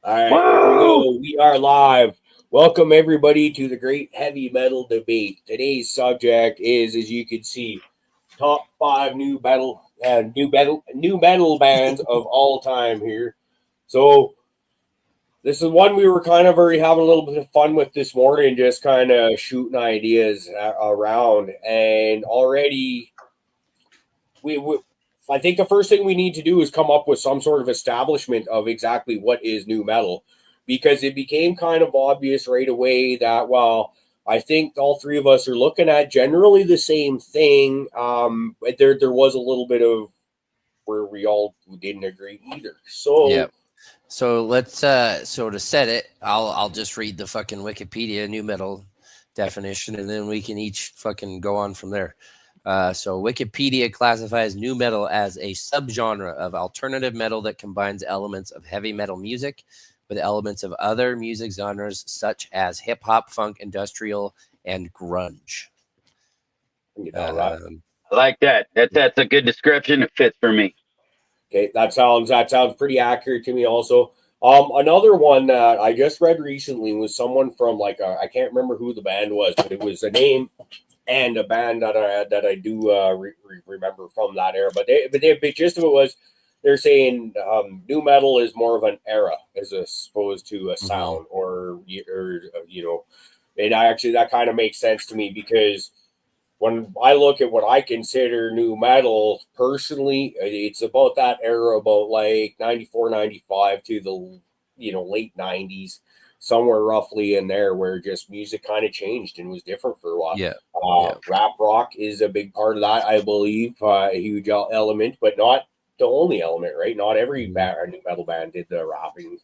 All right, here we Woo! go. We are live. Welcome everybody to the Great Heavy Metal Debate. Today's subject is, as you can see, top five new metal bands of all time here. So this is one we were kind of already having a little bit of fun with this morning, just kind of shooting ideas around, and already we I think the first thing we need to do is come up with some sort of establishment of exactly what is new metal, because it became kind of obvious right away that, well, I think all three of us are looking at generally the same thing. But there was a little bit of where we all didn't agree either. So Yep. So let's so to set it, I'll just read the fucking Wikipedia new metal definition, and then we can each fucking go on from there. So Wikipedia classifies new metal as a subgenre of alternative metal that combines elements of heavy metal music with elements of other music genres such as hip hop, funk, industrial, and grunge. I like that. That's a good description. It fits for me. Okay, that sounds pretty accurate to me. Also, another one that I just read recently was someone from I can't remember who the band was, but it was a name and a band that I do remember from that era. But the gist of it was they're saying new metal is more of an era as opposed to a sound, or and that kind of makes sense to me, because when I look at what I consider new metal, personally, it's about that era, about like 94, 95 to the late 90s, somewhere roughly in there, where just music kind of changed and was different for a while. Yeah. Rap rock is a big part of that, I believe, a huge element, but not the only element, right? Not every new metal band did the rapping.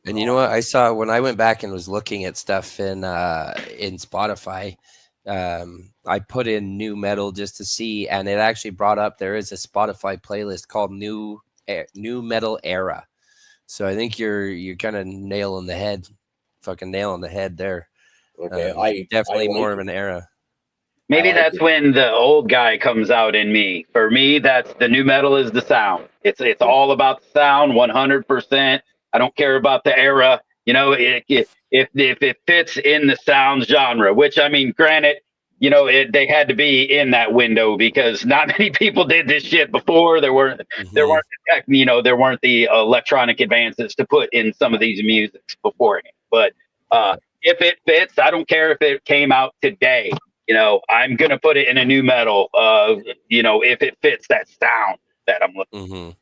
And you know what I saw when I went back and was looking at stuff in Spotify? I put in new metal just to see, and it actually brought up there is a Spotify playlist called new metal era. So I think you're kind of nailing the head there. Okay, definitely more of an era. Maybe that's when the old guy comes out in me. For me, that's the new metal is the sound. It's all about the sound, 100%. I don't care about the era. If it fits in the sound genre, which, I mean, granted, they had to be in that window because not many people did this shit before. There weren't the electronic advances to put in some of these musics beforehand. But if it fits, I don't care if it came out today. I'm gonna put it in a new metal. If it fits that sound that I'm looking.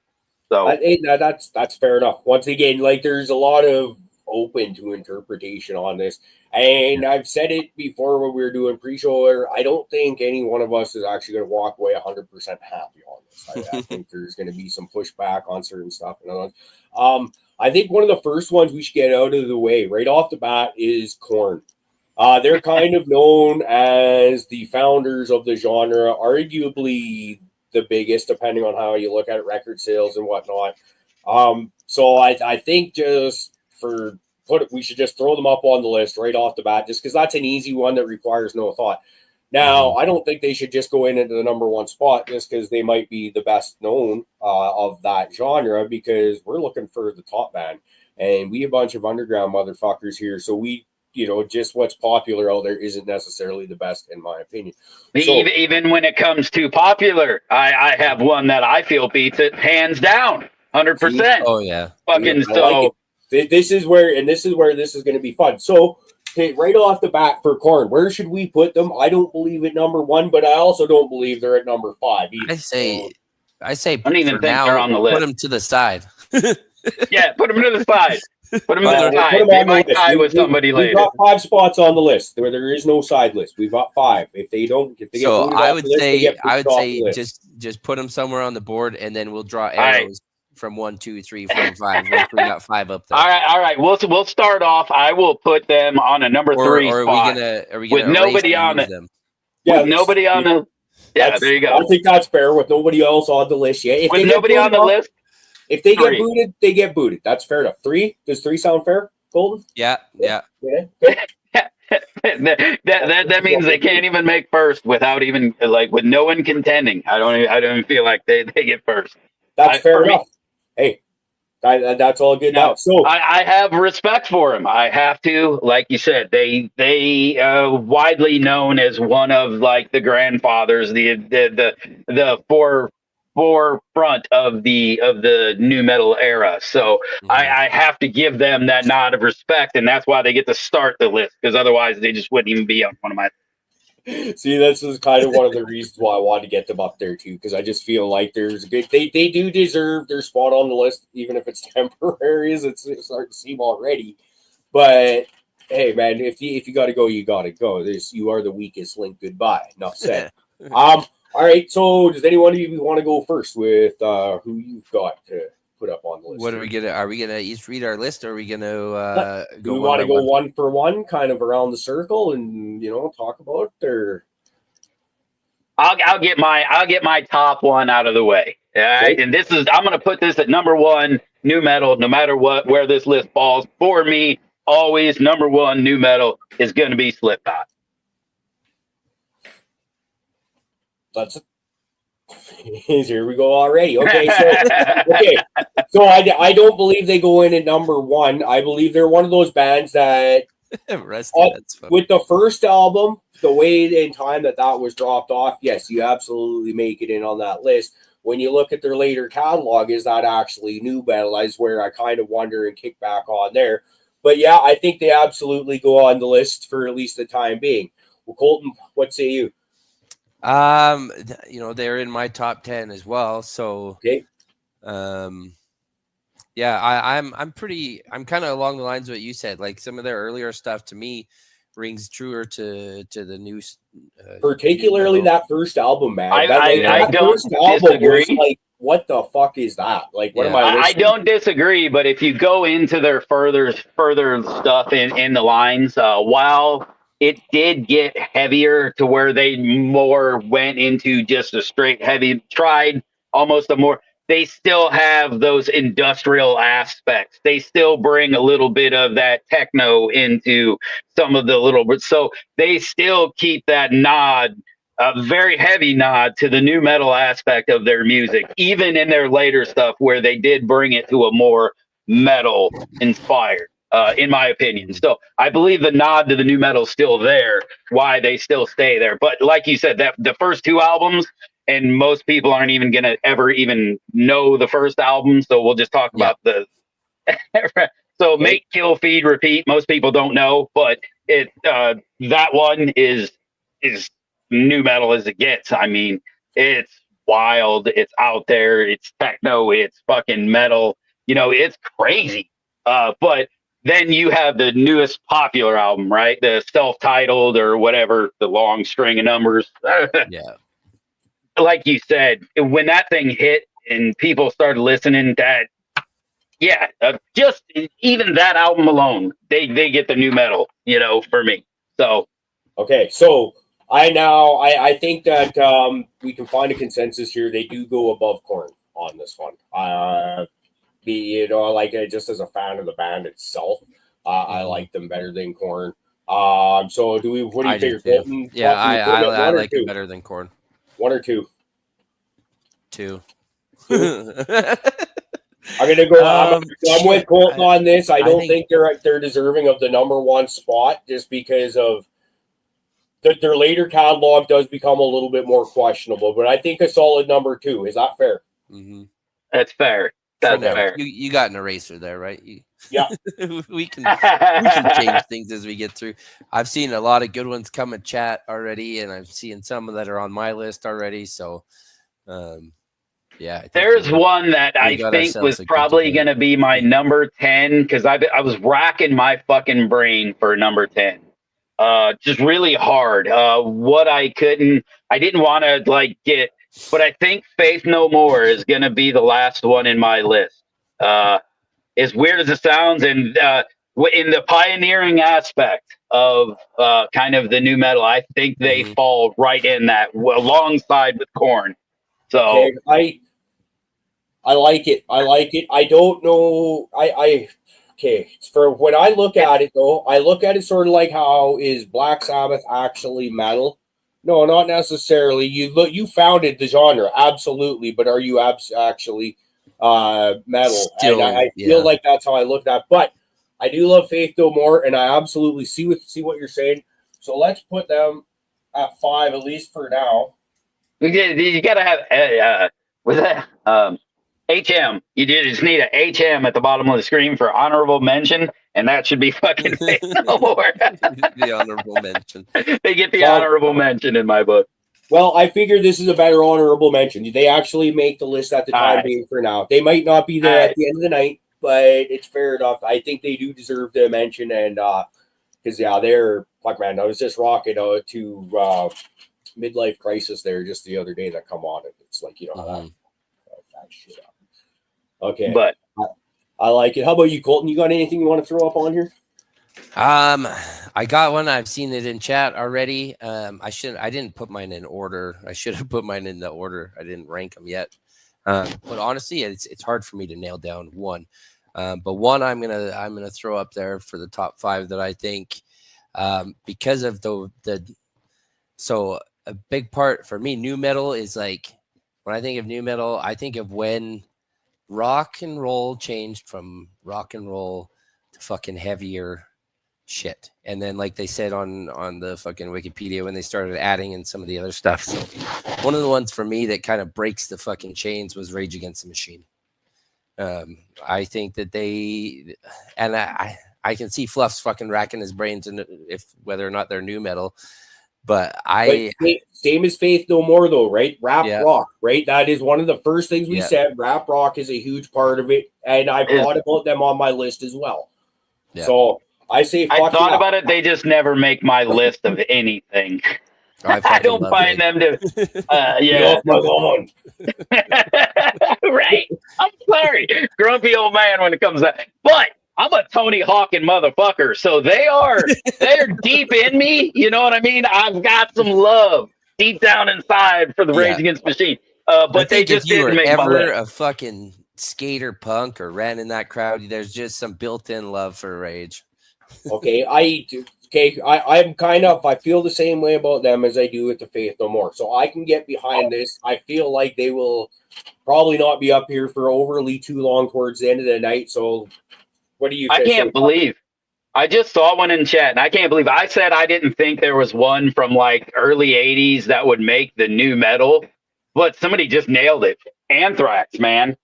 So that's fair enough. Once again, there's a lot of open to interpretation on this, and I've said it before when we were doing pre-show. I don't think any one of us is actually going to walk away 100% happy on this. I think there's going to be some pushback on certain stuff and others. I think one of the first ones we should get out of the way right off the bat is Korn. They're kind of known as the founders of the genre, arguably the biggest, depending on how you look at it, record sales and whatnot. So I think we should just throw them up on the list right off the bat, just because that's an easy one that requires no thought. Now, I don't think they should just go into the number one spot just because they might be the best known of that genre, because we're looking for the top band, and we a bunch of underground motherfuckers here. So just what's popular out there isn't necessarily the best, in my opinion. Even when it comes to popular, I have one that I feel beats it hands down, 100%. Oh yeah, fucking so. This is where this is going to be fun. So, okay, right off the bat for Korn, where should we put them? I don't believe at number one, but I also don't believe they're at number 5 either. I say I don't even think they're on the list. Put them to the side. Yeah, put them to the side. Put them to the side. They might tie with somebody later. We've got 5 spots on the list where there is no side list. We've got 5. If they so I would say just put them somewhere on the board, and then we'll draw arrows from 1, 2, 3, 4, 5. We got 5 up there. All right. We'll start off. I will put them on a number 3 spot. Are we gonna with nobody on it? Yeah, with nobody on the. Yeah, there you go. I think that's fair with nobody else on the list. Yeah, with nobody on the list. If they get booted, they get booted. That's fair enough. 3? Does 3 sound fair, Golden? Yeah. that means they can't even make first without even with no one contending. I don't even feel like they get first. That's fair enough. Hey, That's all good now. So I have respect for him. I have to, like you said, they widely known as one of like the grandfathers, the forefront of the new metal era. So I have to give them that nod of respect, and that's why they get to start the list, because otherwise they just wouldn't even be on one of my. See, this is kind of one of the reasons why I wanted to get them up there too, because I just feel like there's a good. They do deserve their spot on the list, even if it's temporary, as it's starting to seem already. But hey, man, if you got to go, you got to go. You are the weakest link. Goodbye. Enough said. All right. So, does anyone of you want to go first with who you've got to put up on the list? What are we gonna? Are we gonna each read our list, or are we gonna do we want to go one for one, kind of around the circle, and talk about it? Or I'll get my top one out of the way. All right, and I'm gonna put this at number one, new metal, no matter where this list falls. For me, always number one, new metal is gonna be Slipknot. That's it. Here we go already. Okay, so I don't believe they go in at number one. I believe they're one of those bands that with the first album, the way in time that was dropped off, yes, you absolutely make it in on that list. When you look at their later catalog, is that actually new metal? Is where I kind of wonder and kick back on there. But yeah, I think they absolutely go on the list for at least the time being. Well, Colton, what say you? They're in my top 10 as well. So, okay. Yeah, I'm kind of along the lines of what you said. Like some of their earlier stuff to me rings truer to the new, particularly that first album, man. I don't disagree. Like, what the fuck is that? Like, what am I listening I don't disagree, but if you go into their further stuff in the lines, while it did get heavier to where they more went into just a straight heavy, tried almost a more, they still have those industrial aspects. They still bring a little bit of that techno into some of the little bit. So they still keep that nod, a very heavy nod to the new metal aspect of their music, even in their later stuff where they did bring it to a more metal inspired. In my opinion. So I believe the nod to the new metal is still there, why they still stay there. But like you said, that the first two albums, and most people aren't even going to ever even know the first album. So we'll just talk about the... So Make, Kill, Feed, Repeat, most people don't know, but that one is new metal as it gets. I mean, it's wild, it's out there, it's techno, it's fucking metal, it's crazy. But then you have the newest popular album, right? The self-titled or whatever, the long string of numbers. Yeah. Like you said, when that thing hit and people started listening, just even that album alone, they get the new metal, for me. So. Okay. So I think that we can find a consensus here. They do go above Korn on this one. Just as a fan of the band itself, I like them better than Korn. So what do you think? Yeah, I like it better than Korn. One or two? Two. I'm gonna go. I'm with Colton on this. I don't think they're deserving of the number one spot just because of their later catalog does become a little bit more questionable. But I think a solid number two. Is that fair? Mm-hmm. That's fair. That's fair. You got an eraser there, right? Yeah. we can change things as we get through. I've seen a lot of good ones come in chat already, and I'm seeing some that are on my list already. So, there's one that I think was probably going to be my number 10 because I was racking my fucking brain for number 10. Just really hard. I didn't want to get. But I think Faith No More is going to be the last one in my list. As weird as it sounds, and in the pioneering aspect of kind of the new metal, I think they fall right in that alongside with Korn. So okay, I like it. I don't know. For when I look at it though, I look at it sort of like how is Black Sabbath actually metal? No, not necessarily. You founded the genre, absolutely, but are you actually metal. Still, And I yeah. feel like that's how I look at it. But I do love Faith No More, and I absolutely see what you're saying. So let's put them at 5, at least for now. You got to have with that HM. You just need a HM at the bottom of the screen for honorable mention, and that should be fucking Faith No More. The honorable mention. They get the honorable mention in my book. Well, I figure this is a better honorable mention. They actually make the list at the time being for now. They might not be there at the end of the night, but it's fair enough. I think they do deserve the mention, and because they're like, man, I was just rocking to Midlife Crisis there just the other day that come on, and it's like that shit up. Okay, but I like it. How about you, Colton? You got anything you want to throw up on here? I got one. I've seen it in chat already. I didn't put mine in order. I should have put mine in the order. I didn't rank them yet. But honestly, it's hard for me to nail down one. But one I'm gonna throw up there for the top 5 that I think, because of so a big part for me, nu metal is like, when I think of nu metal, I think of when rock and roll changed from rock and roll to fucking heavier shit. And then, like they said on the fucking Wikipedia, when they started adding in some of the other stuff. So one of the ones for me that kind of breaks the fucking chains was Rage Against the Machine. I think that I can see Fluff's fucking racking his brains in if whether or not they're nu metal. But same as Faith No More though, right? Rap rock, right? That is one of the first things we said. Rap rock is a huge part of it, and I've thought about them on my list as well. Yeah. So I say, I thought about it. They just never make my list of anything. I don't find them to. Right. I'm sorry, grumpy old man when it comes to that, but I'm a Tony Hawkin motherfucker, so they're deep in me. You know what I mean? I've got some love deep down inside for the Rage Against the Machine. But they just didn't make my list. A fucking skater punk or ran in that crowd, there's just some built-in love for Rage. Okay, I feel the same way about them as I do with the Faith No More. So I can get behind this. I feel like they will probably not be up here for overly too long towards the end of the night. So what do you think? I can't believe I just saw one in chat, and I can't believe I said I didn't think there was one from like early 80s that would make the nu metal, but somebody just nailed it. Anthrax, man.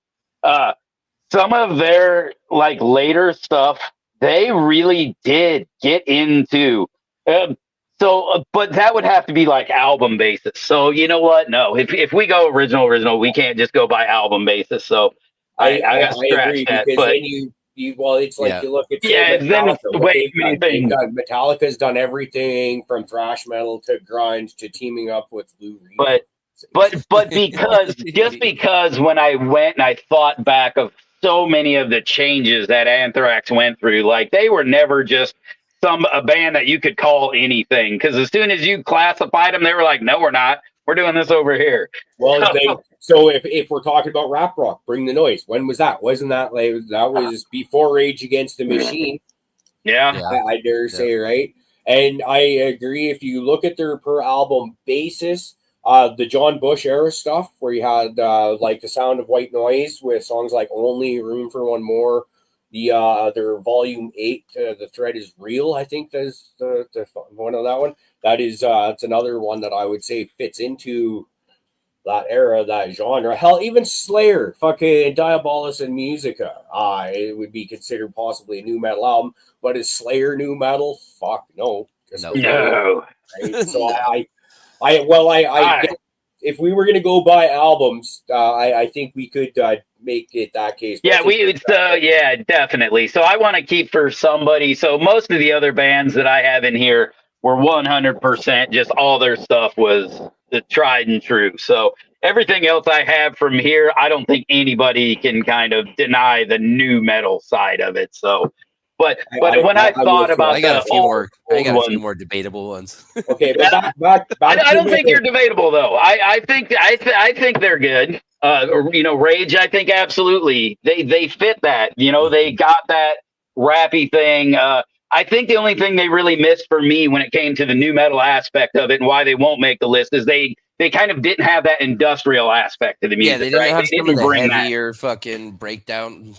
Some of their like later stuff, they really did get into. But that would have to be like album basis. So you know what? No, if we go original, we can't just go by album basis. So I got to scratch that. But then you it's like you look at Metallica's done everything from thrash metal to grunge to teaming up with Lou Reed. But because when I went and I thought back of so many of the changes that Anthrax went through, like they were never just a band that you could call anything, because as soon as you classified them, they were like, no, we're not. We're doing this over here. Well, so if we're talking about rap rock, Bring the Noise. When was that? Wasn't that like that was before Rage Against the Machine? Yeah, I dare say, right? And I agree. If you look at their per album basis, the John Bush era stuff, where you had like The Sound of White Noise with songs like Only, Room for One More. Their volume 8, The Thread is Real, I think that's the one of that one. That is it's another one that I would say fits into that era, that genre. Hell, even Slayer, fucking Diabolus and Musica, it would be considered possibly a nu metal album. But is Slayer nu metal? Fuck no. No. Right? So I if we were going to go by albums, I think we could make it that case. Yeah, definitely. So I want to keep for somebody. So most of the other bands that I have in here were 100% just all their stuff was the tried and true. So everything else I have from here, I don't think anybody can kind of deny the nu metal side of it. So, but when I thought about, I got a few more debatable ones. Okay, but back I don't think you're debatable though. I think they're good. Rage, I think absolutely they fit that. They got that rappy thing. I think the only thing they really missed for me when it came to the nu metal aspect of it and why they won't make the list is they they kind of didn't have that industrial aspect to the music. Yeah, they didn't right? have They some of didn't the bring that. heavier fucking breakdown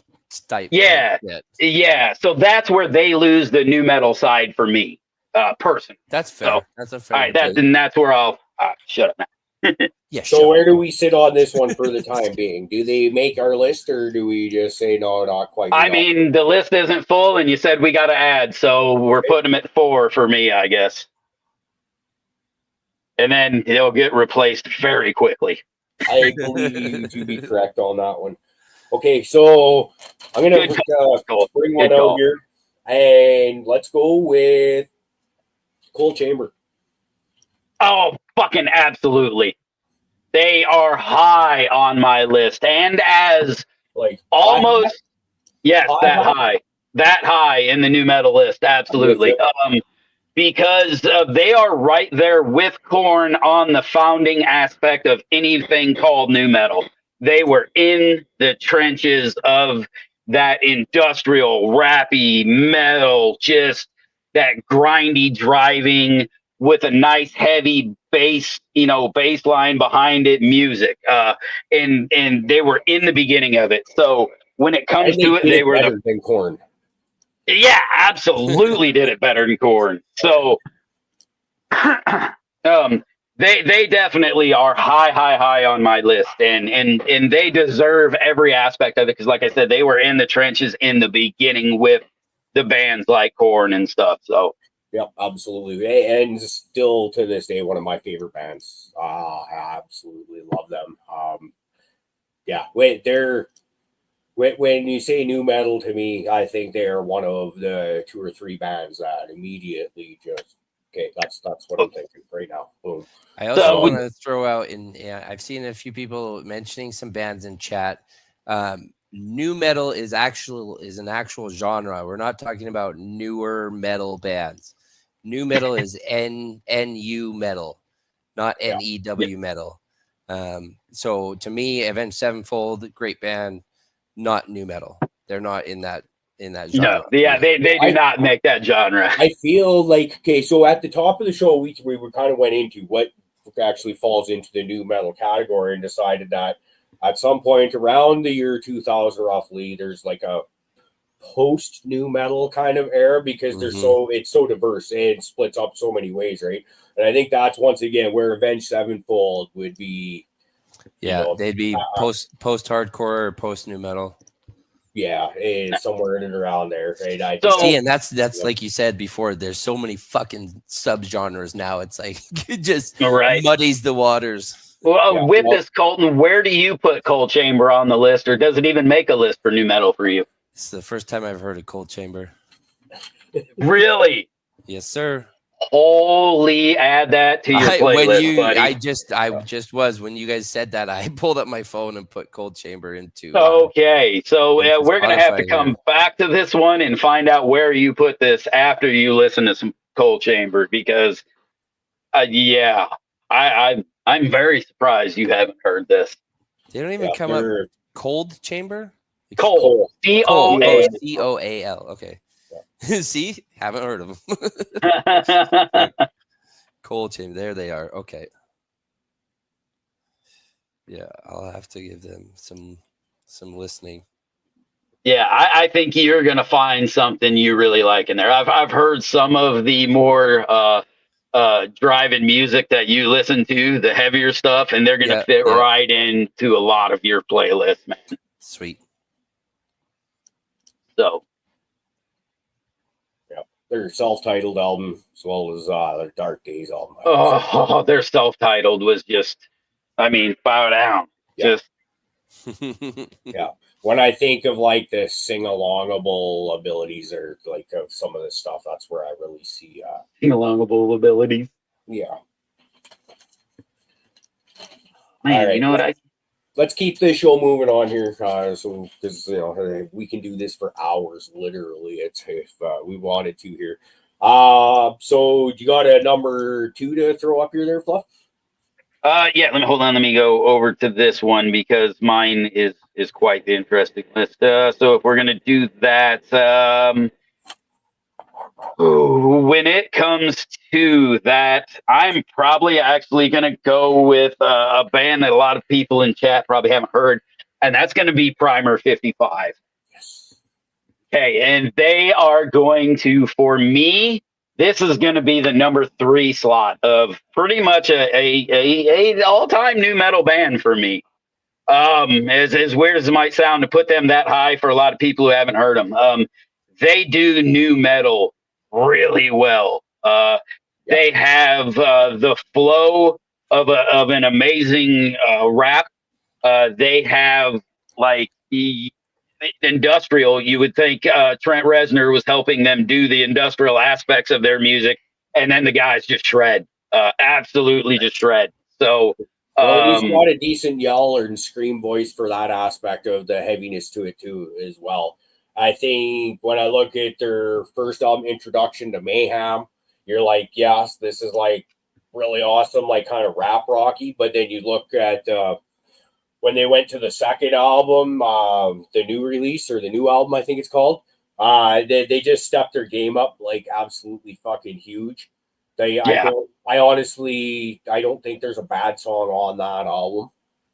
type. Yeah, shit. yeah. So that's where they lose the new metal side for me, personally. That's fair. So, That's a fair. all right, take. that's where I'll shut up now. Yeah. So sure. where do we sit on this one for the time being? Do they make our list, or do we just say no, not quite? I enough? mean, the list isn't full, and you said we got to add, so we're putting them at 4 for me, I guess. And then it'll get replaced very quickly. I believe you to be correct on that one. Okay, so I'm gonna bring one out here, and let's go with Coal Chamber. Oh, fucking absolutely! They are high on my list, and as Like almost that high in the new metal list, absolutely. Because they are right there with Korn on the founding aspect of anything called new metal. They were in the trenches of that industrial, rappy metal, just that grindy driving with a nice heavy bass, bass line behind it, music. And they were in the beginning of it. So when it comes to it, they were better than Korn. Yeah, absolutely did it better than Korn. So they definitely are high on my list, and they deserve every aspect of it, because like I said, they were in the trenches in the beginning with the bands like Korn and stuff. So yeah, absolutely, and still to this day one of my favorite bands. I absolutely love them. When you say new metal to me, I think they are one of the 2 or 3 bands that immediately just that's what I'm thinking right now. Boom. I also want to throw out I've seen a few people mentioning some bands in chat. New metal is an actual genre. We're not talking about newer metal bands. New metal is NU metal, not NEW metal. So to me, Avenged Sevenfold, great band, not new metal. They're not in that genre. No, they do not make that genre. I feel like so at the top of the show we were kind of went into what actually falls into the new metal category, and decided that at some point around the year 2000 roughly, there's like a post new metal kind of era, because there's it's so diverse and it splits up so many ways, right? And I think that's once again where Avenged Sevenfold would be. They'd be post hardcore or post new metal. Yeah, it's somewhere in and around there, right? And that's like you said before. There's so many fucking subgenres now. It's like it just muddies the waters. Well, this, Colton, where do you put Coal Chamber on the list, or does it even make a list for new metal for you? It's the first time I've heard of Coal Chamber. Really? Yes, sir. Holy, add that to your playlist, buddy. I just was when you guys said that, I pulled up my phone and put Coal Chamber into. Okay, so we're gonna have to come back to this one and find out where you put this after you listen to some Coal Chamber, because, I'm very surprised you haven't heard this. They don't even come up. Cold Chamber. Coal. COAL. COAL. Okay. See, haven't heard of them. Coal Chamber. There they are. Okay. Yeah, I'll have to give them some listening. Yeah, I think you're gonna find something you really like in there. I've heard some of the more driving music that you listen to, the heavier stuff, and they're gonna fit right into a lot of your playlist, man. Sweet. So. Their self-titled album, as well as their Dark Days album. Oh, their self-titled was just, bow down. Yeah. Yeah. When I think of like the sing-alongable abilities, or like of some of this stuff, that's where I really see sing-alongable abilities. Yeah. Man, all right, you know what let's keep this show moving on here, because we can do this for hours, literally. It's if we wanted to here. So you got a number 2 to throw up here there, Fluff? Yeah. Hold on. Let me go over to this one, because mine is quite the interesting list. So if we're gonna do that, Ooh, when it comes to that, I'm probably actually going to go with a band that a lot of people in chat probably haven't heard, and that's going to be Primer 55. Yes. Okay, and they are going to, for me, this is going to be the number 3 slot of pretty much a all-time new metal band for me. As weird as it might sound to put them that high for a lot of people who haven't heard them, they do new metal really well. They have the flow of an amazing rap. They have like industrial. You would think Trent Reznor was helping them do the industrial aspects of their music, and then the guys just shred, absolutely just shred. So. Well, he's got a decent yell and scream voice for that aspect of the heaviness to it too, as well. I think when I look at their first album, Introduction to Mayhem, you're like, yes, this is like really awesome, like kind of rap rocky. But then you look at when they went to the second album, the new release or the new album, I think it's called. They just stepped their game up like absolutely fucking huge. I honestly don't think there's a bad song on that album.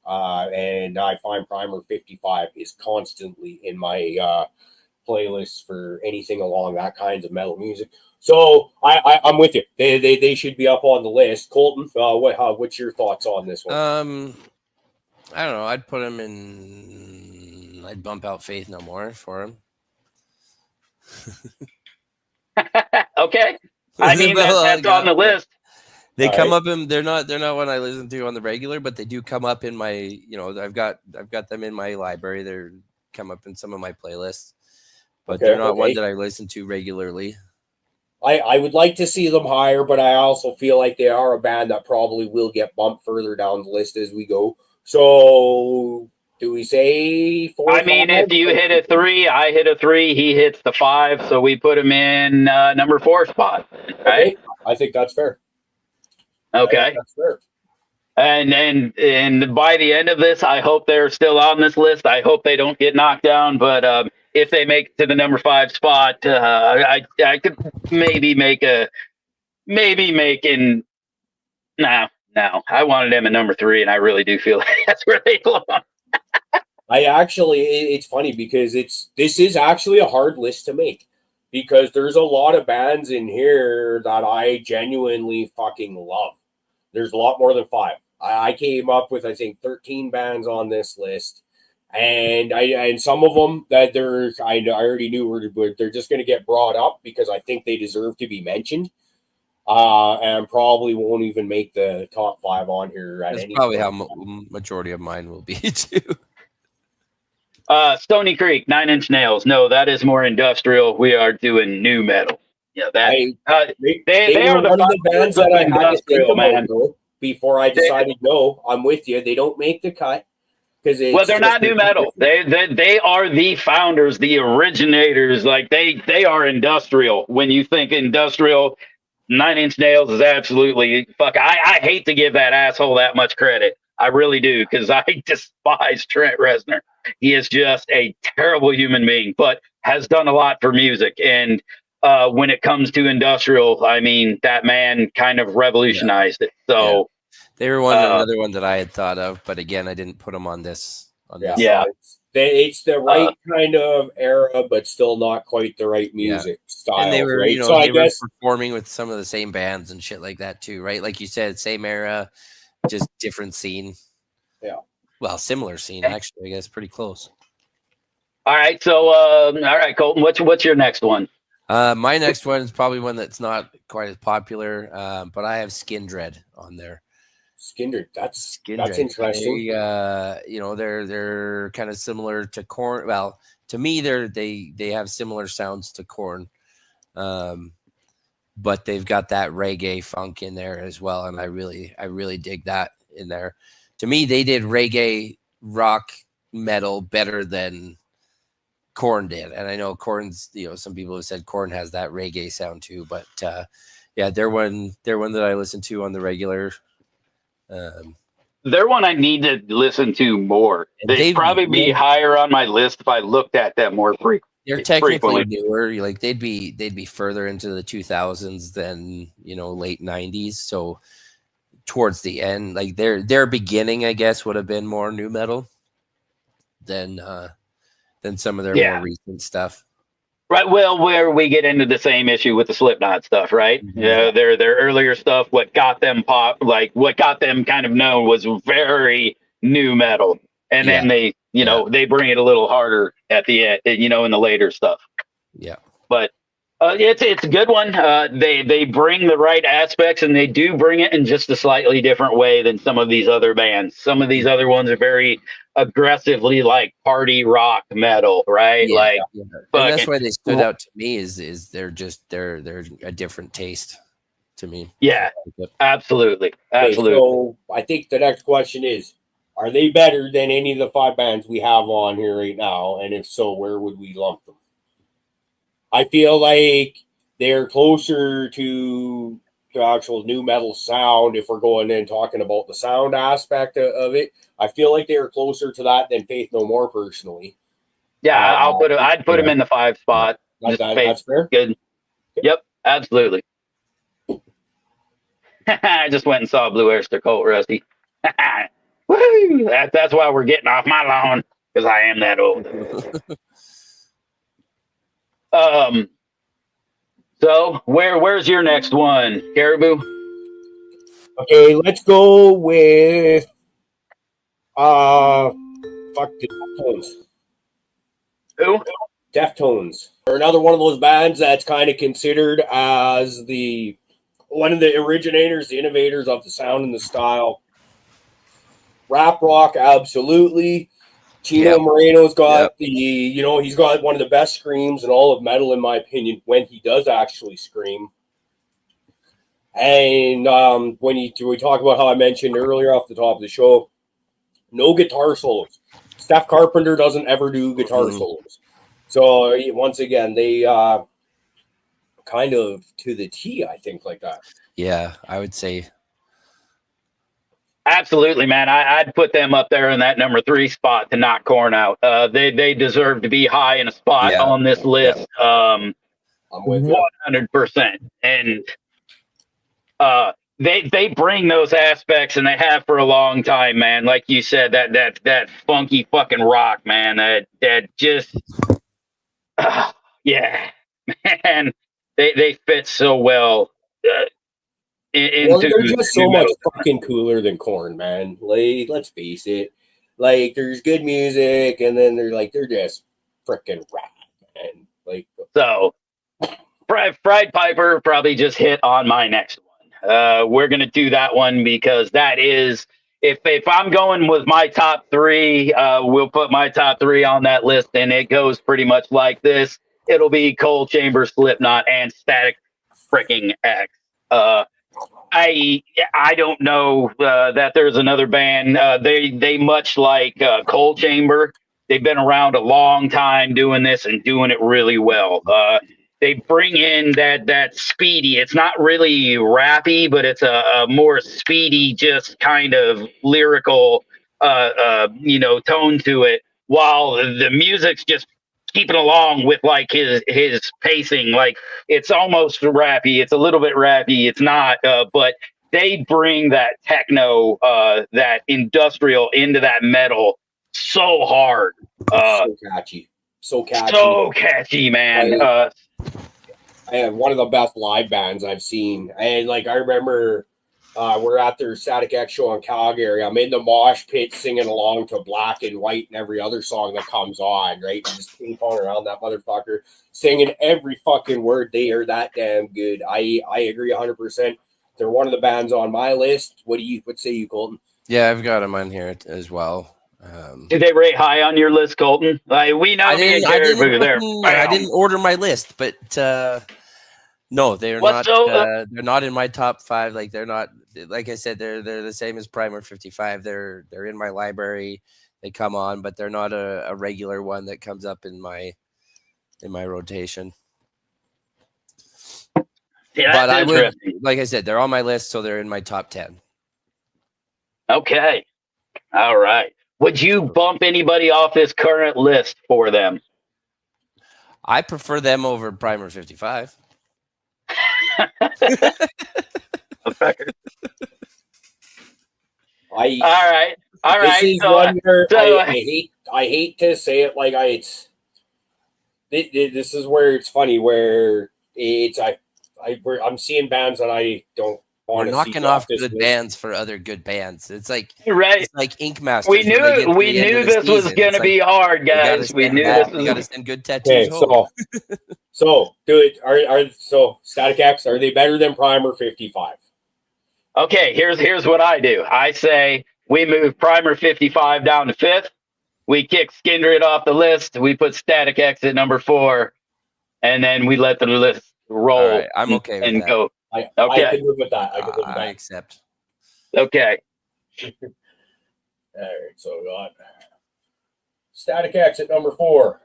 And I find Primer 55 is constantly in my playlist for anything along that kinds of metal music. So I'm with you. They should be up on the list. Colton, what's your thoughts on this one? I don't know. I'd put him in. I'd bump out Faith No More for him. Okay. I mean, that's on the list. They come up in. They're not one I listen to on the regular, but they do come up in my. You know, I've got them in my library. They're come up in some of my playlists, but they're not one that I listen to regularly. I would like to see them higher, but I also feel like they are a band that probably will get bumped further down the list as we go. So, do we say 4? I mean, if you hit a 3, I hit a 3. He hits the 5, so we put him in number 4 spot. Right? Okay. I think that's fair. Okay. That's fair. And by the end of this, I hope they're still on this list. I hope they don't get knocked down. But if they make it to the number 5 spot, I could maybe making. No, I wanted them at number 3, and I really do feel like that's where they belong. It's funny because this is actually a hard list to make because there's a lot of bands in here that I genuinely fucking love. There's a lot more than 5. I came up with, I think, 13 bands on this list, and some of them that I already knew they're just going to get brought up because I think they deserve to be mentioned. And probably won't even make the top 5 on here. That's probably how majority of mine will be too. Stony Creek, 9 Inch Nails. No, that is more industrial. We are doing new metal. Yeah, they are one of the bands that I had to think about though, before I decided no, I'm with you. They don't make the cut because they're not new metal. They are the founders, the originators. Like they are industrial. When you think industrial, 9 Inch Nails is absolutely fuck. I hate to give that asshole that much credit. I really do because I despise Trent Reznor. He is just a terrible human being, but has done a lot for music. And when it comes to industrial, I mean, that man kind of revolutionized it. So they were another one that I had thought of, but again, I didn't put them on this. Yeah. It's the right kind of era, but still not quite the right music style. And they were, right? they were performing with some of the same bands and shit like that too, right? Like you said, same era, just different scene. Yeah. Well, similar scene actually. I guess pretty close. All right. So, all right, Colton. What's your next one? My next one is probably one that's not quite as popular, but I have Skindred on there. Skindred, that's interesting. They're kind of similar to Korn. Well, to me, they have similar sounds to Korn, but they've got that reggae funk in there as well, and I really dig that in there. To me, they did reggae rock metal better than Korn did, and I know Korn's. Some people have said Korn has that reggae sound too, but they're one that I listen to on the regular. They're one I need to listen to more. They'd probably be higher on my list if I looked at them more frequently. they're technically frequently. newer. Like they'd be further into the 2000s than late 90s. So towards the end, like their beginning, I guess, would have been more new metal than some of their more recent stuff. Right. Well, where we get into the same issue with the Slipknot stuff, right? Mm-hmm. Yeah, their earlier stuff, what got them what got them kind of known was very new metal, and then they, they bring it a little harder at the end, in the later stuff. Yeah. But it's a good one. They bring the right aspects, and they do bring it in just a slightly different way than some of these other bands. Some of these other ones are very aggressively like party rock metal, right? And that's why they stood out to me is they're a different taste to me. Yeah, absolutely. Okay, so I think the next question is, are they better than any of the 5 bands we have on here right now? And if so, where would we lump them? I feel like they're closer to the actual new metal sound. If we're going and talking about the sound aspect of it, I feel like they're closer to that than Faith No More personally. Yeah, I'd put them in the 5 spot. That's fair. Good. Yep, absolutely. I just went and saw Blue Oyster Cult, Rusty. Woo! That's why we're getting off my lawn, because I am that old. So where's your next one, Caribou? Okay, let's go with Deftones. Who? Deftones. They're another one of those bands that's kind of considered as one of the originators, the innovators of the sound and the style. Rap rock, absolutely. Chino Moreno's got he's got one of the best screams in all of metal, in my opinion, when he does actually scream. And when we talk about how I mentioned earlier off the top of the show, no guitar solos. Steph Carpenter doesn't ever do guitar solos. So once again, they kind of to the T, I think, like that. Yeah, I would say. Absolutely, man. I'd put them up there in that number 3 spot to knock Korn out. They deserve to be high in a spot on this list. I'm with 100%. And they bring those aspects, and they have for a long time, man. Like you said, that funky fucking rock, man. That just man. They fit so well. They're just so much fucking cooler than Korn, man. Like, let's face it. Like, there's good music, and then they're just freaking rap, man. Like, so, Fried Piper probably just hit on my next one. We're gonna do that one because that is, if I'm going with my top 3, we'll put my top 3 on that list, and it goes pretty much like this. It'll be Cold Chamber, Slipknot, and Static freaking X. I don't know that there's another band. They much like Cold Chamber. They've been around a long time doing this and doing it really well. They bring in that speedy. It's not really rappy, but it's a more speedy, just kind of lyrical, tone to it. While the music's just keeping along with like his pacing. Like, it's almost rappy. It's a little bit rappy. It's not, but they bring that techno, that industrial into that metal so hard. So catchy, man. One of the best live bands I've seen. And like, I remember we're at their Static X show in Calgary. I'm in the mosh pit singing along to Black and White and every other song that comes on, right? Just ping pong around that motherfucker, singing every fucking word. They are that damn good. I agree 100%. They're one of the bands on my list. What say you, Colton? Yeah, I've got them on here as well. Did they rate high on your list, Colton? Like, we know me and Caribou there. I didn't order my list, but no, they're not. They're not in my top 5. Like, they're not. Like I said, they're the same as Primer 55. They're in my library. They come on, but they're not a regular one that comes up in my rotation. Yeah, but I would, like I said, they're on my list, so they're in my top 10. Okay, all right. Would you bump anybody off this current list for them? I prefer them over Primer 55. All right. This is So, one where so I hate to say it like this is where it's funny where I'm seeing bands that I don't We're want to see knocking off this good list. bands for other good bands. It's like right. Ink Masters. We when they get knew to we the end knew of the this was season, going it's to like, be hard, guys. We knew this we got to was. send good tattoos Okay, home. so do it. So Static X, are they better than Primer 55? Okay, here's what I do. I say we move Primer 55 down to 5th. We kick Skindred off the list. We put Static X at number 4, and then we let the list roll. All right, I'm okay with and that. go. I Okay. can live with that. I can live with I that. accept. Okay. All right, so we got Static X at number 4.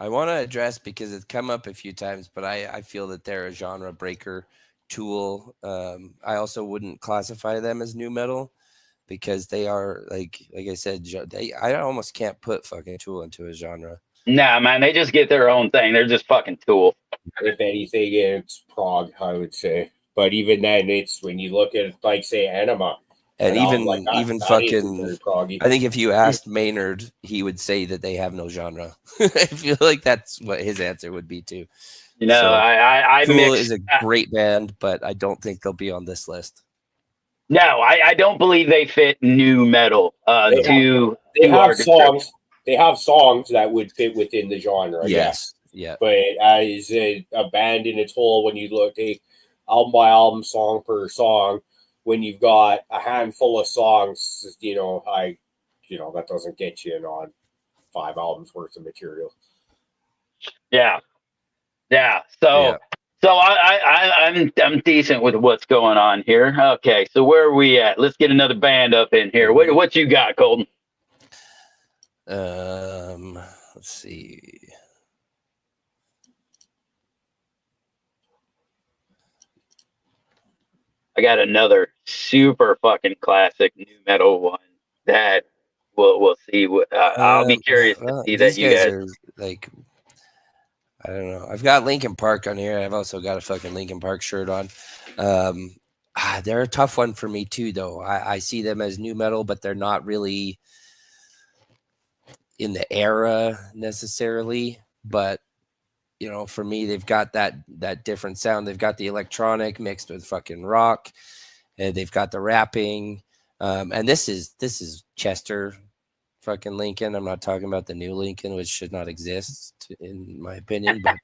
I want to address because it's come up a few times, but I feel that they're a genre breaker. Tool. I also wouldn't classify them as new metal because they are like I said, I almost can't put fucking Tool into a genre. Nah, man, they just get their own thing. They're just fucking Tool. If anything, it's prog, I would say. But even then, it's when you look at like say Anima, and even that fucking isn't very proggy. I think if you asked Maynard, he would say that they have no genre. I feel like that's what his answer would be too. You know, So, I Tool mix. is a great band, but I don't think they'll be on this list. No, I don't believe they fit new metal. They have songs. They have songs that would fit within the genre. Yes. Yeah. But as a band in its whole, when you look at album by album, song per song, when you've got a handful of songs, that doesn't get you in on 5 albums worth of material. Yeah. So I'm decent with what's going on here. Okay, so where are we at? Let's get another band up in here. What you got, Colton? Let's see. I got another super fucking classic new metal one that we'll see. I'll be curious to see that you guys are like. I don't know. I've got Linkin Park on here. I've also got a fucking Linkin Park shirt on. They're a tough one for me too, though. I see them as new metal, but they're not really in the era necessarily. But for me, they've got that different sound. They've got the electronic mixed with fucking rock, and they've got the rapping. And this is Chester fucking Lincoln. I'm not talking about the new Lincoln, which should not exist in my opinion, but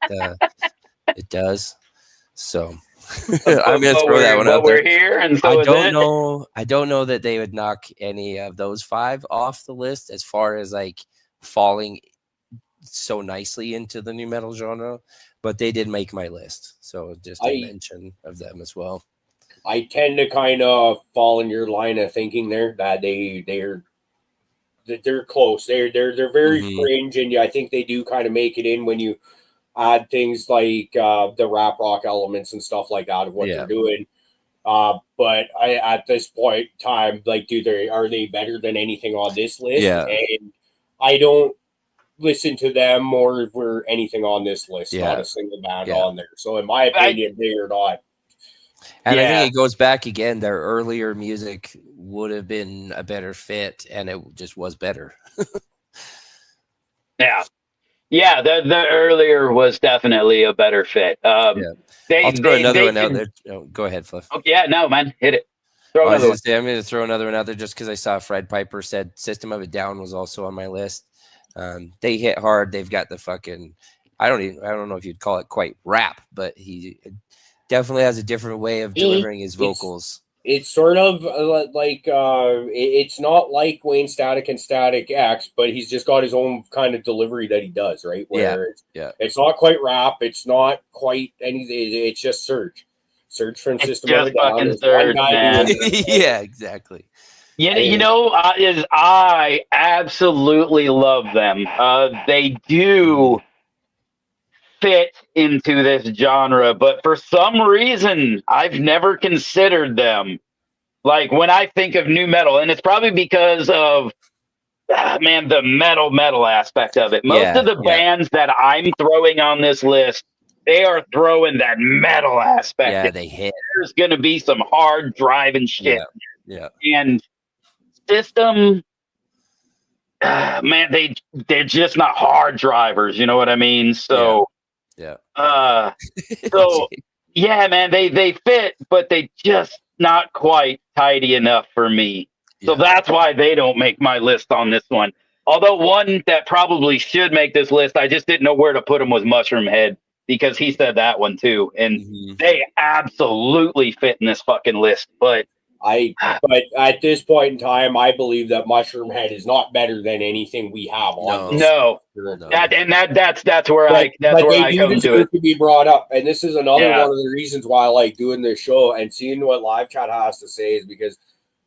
it does. So I'm gonna throw that one out there. We're here, and so I don't know that they would knock any of those 5 off the list as far as like falling so nicely into the new metal genre, but they did make my list. So just a mention of them as well. I tend to kind of fall in your line of thinking there that they're close. They're very fringe, and I think they do kind of make it in when you add things like the rap rock elements and stuff like that of what they're doing. But at this point in time, like, are they better than anything on this list? Yeah. And I don't listen to them or for anything on this list. Yeah. Not a single band on there. So in my opinion, they are not. And I think it goes back again. Their earlier music would have been a better fit, and it just was better. Yeah. The earlier was definitely a better fit. I'll throw another one out there. Oh, go ahead, Fluff. Okay, yeah, no, man, hit it. I'm going to throw another one out there just because I saw Fred Piper said System of a Down was also on my list. They hit hard. They've got the fucking. I don't know if you'd call it quite rap, but he definitely has a different way of delivering his vocals. It's sort of like it's not like Wayne Static and Static X, but he's just got his own kind of delivery that he does, right? Where it's not quite rap, it's not quite anything. It's just Surge from System of a Down. Yeah, exactly. I absolutely love them. They do fit into this genre, but for some reason I've never considered them. Like when I think of new metal, and it's probably because of man, the metal aspect of it. Most of the bands that I'm throwing on this list, they are throwing that metal aspect. Yeah, they hit. There's going to be some hard driving shit. Yeah. And System, man, they're just not hard drivers. You know what I mean? So, so yeah, man, they fit, but they just not quite tidy enough for me. So that's why they don't make my list on this one. Although one that probably should make this list, I just didn't know where to put him, was Mushroomhead, because he said that one too, and they absolutely fit in this fucking list. But at this point in time, I believe that Mushroomhead is not better than anything we have on this. No. That's where I come to it. To be brought up, and this is another one of the reasons why I like doing this show and seeing what live chat has to say, is because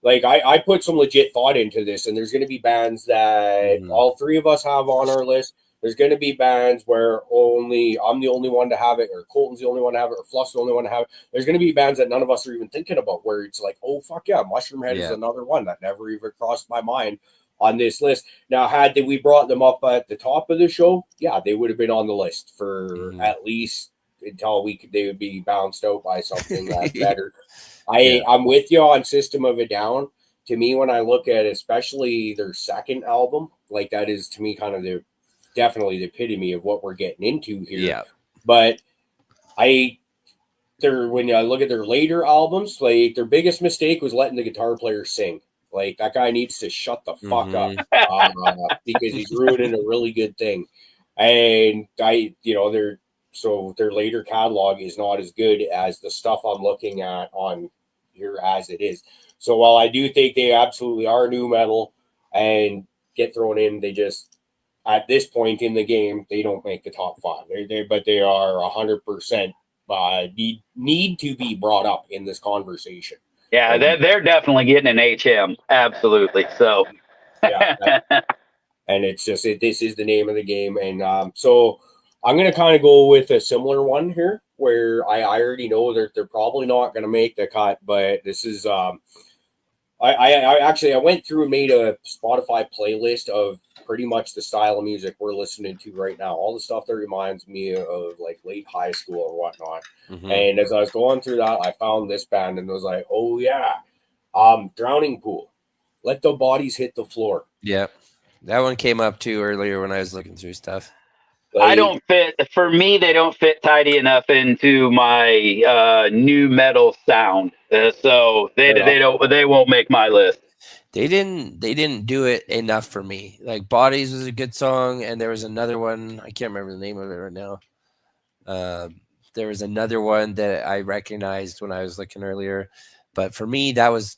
like I put some legit thought into this, and there's going to be bands that all three of us have on our list. There's going to be bands where only I'm the only one to have it, or Colton's the only one to have it, or Fluff's the only one to have it. There's going to be bands that none of us are even thinking about, where it's like, oh, fuck yeah, Mushroomhead is another one that never even crossed my mind on this list. Now, had we brought them up at the top of the show, yeah, they would have been on the list for at least until they would be bounced out by something that's better. I'm with you on System of a Down. To me, when I look at especially their second album, like that is to me kind of definitely the epitome of what we're getting into here. Yeah. But when I look at their later albums, like their biggest mistake was letting the guitar player sing. Like that guy needs to shut the fuck up because he's ruining a really good thing. And their later catalog is not as good as the stuff I'm looking at on here as it is. So while I do think they absolutely are new metal and get thrown in, they just, at this point in the game, they don't make the top five. But they are 100% need to be brought up in this conversation. Yeah, they're definitely getting an HM. Absolutely. So, and it's just this is the name of the game, and so I'm going to kind of go with a similar one here, where I already know that they're probably not going to make the cut, but this is I went through and made a Spotify playlist of pretty much the style of music we're listening to right now. All the stuff that reminds me of like late high school or whatnot. And as I was going through that, I found this band and was like, oh yeah, Drowning Pool. Let the Bodies Hit the Floor. Yeah. That one came up too earlier when I was looking through stuff. I don't fit. For me, they don't fit tidy enough into my new metal sound, so they won't make my list. They didn't do it enough for me. Like Bodies was a good song, and there was another one, I can't remember the name of it right now. There was another one that I recognized when I was looking earlier, but for me, that was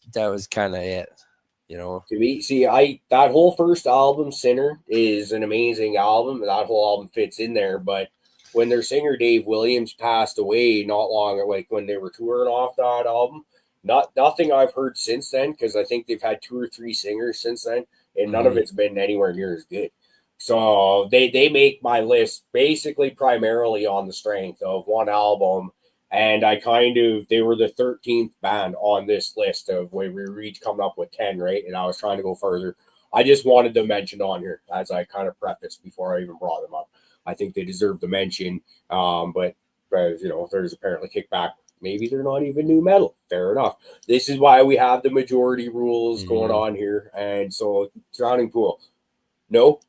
kind of it. You know, to me, that whole first album, Sinner, is an amazing album. That whole album fits in there. But when their singer Dave Williams passed away not long, like when they were touring off that album, nothing I've heard since then, because I think they've had 2 or 3 singers since then, and none of it's been anywhere near as good. So they make my list basically primarily on the strength of one album. And they were the 13th band on this list of where we were each coming up with 10, right? And I was trying to go further. I just wanted to mention on here, as I kind of prefaced before I even brought them up. I think they deserve the mention. But there's apparently kickback. Maybe they're not even new metal. Fair enough. This is why we have the majority rules going on here. And so Drowning Pool. No.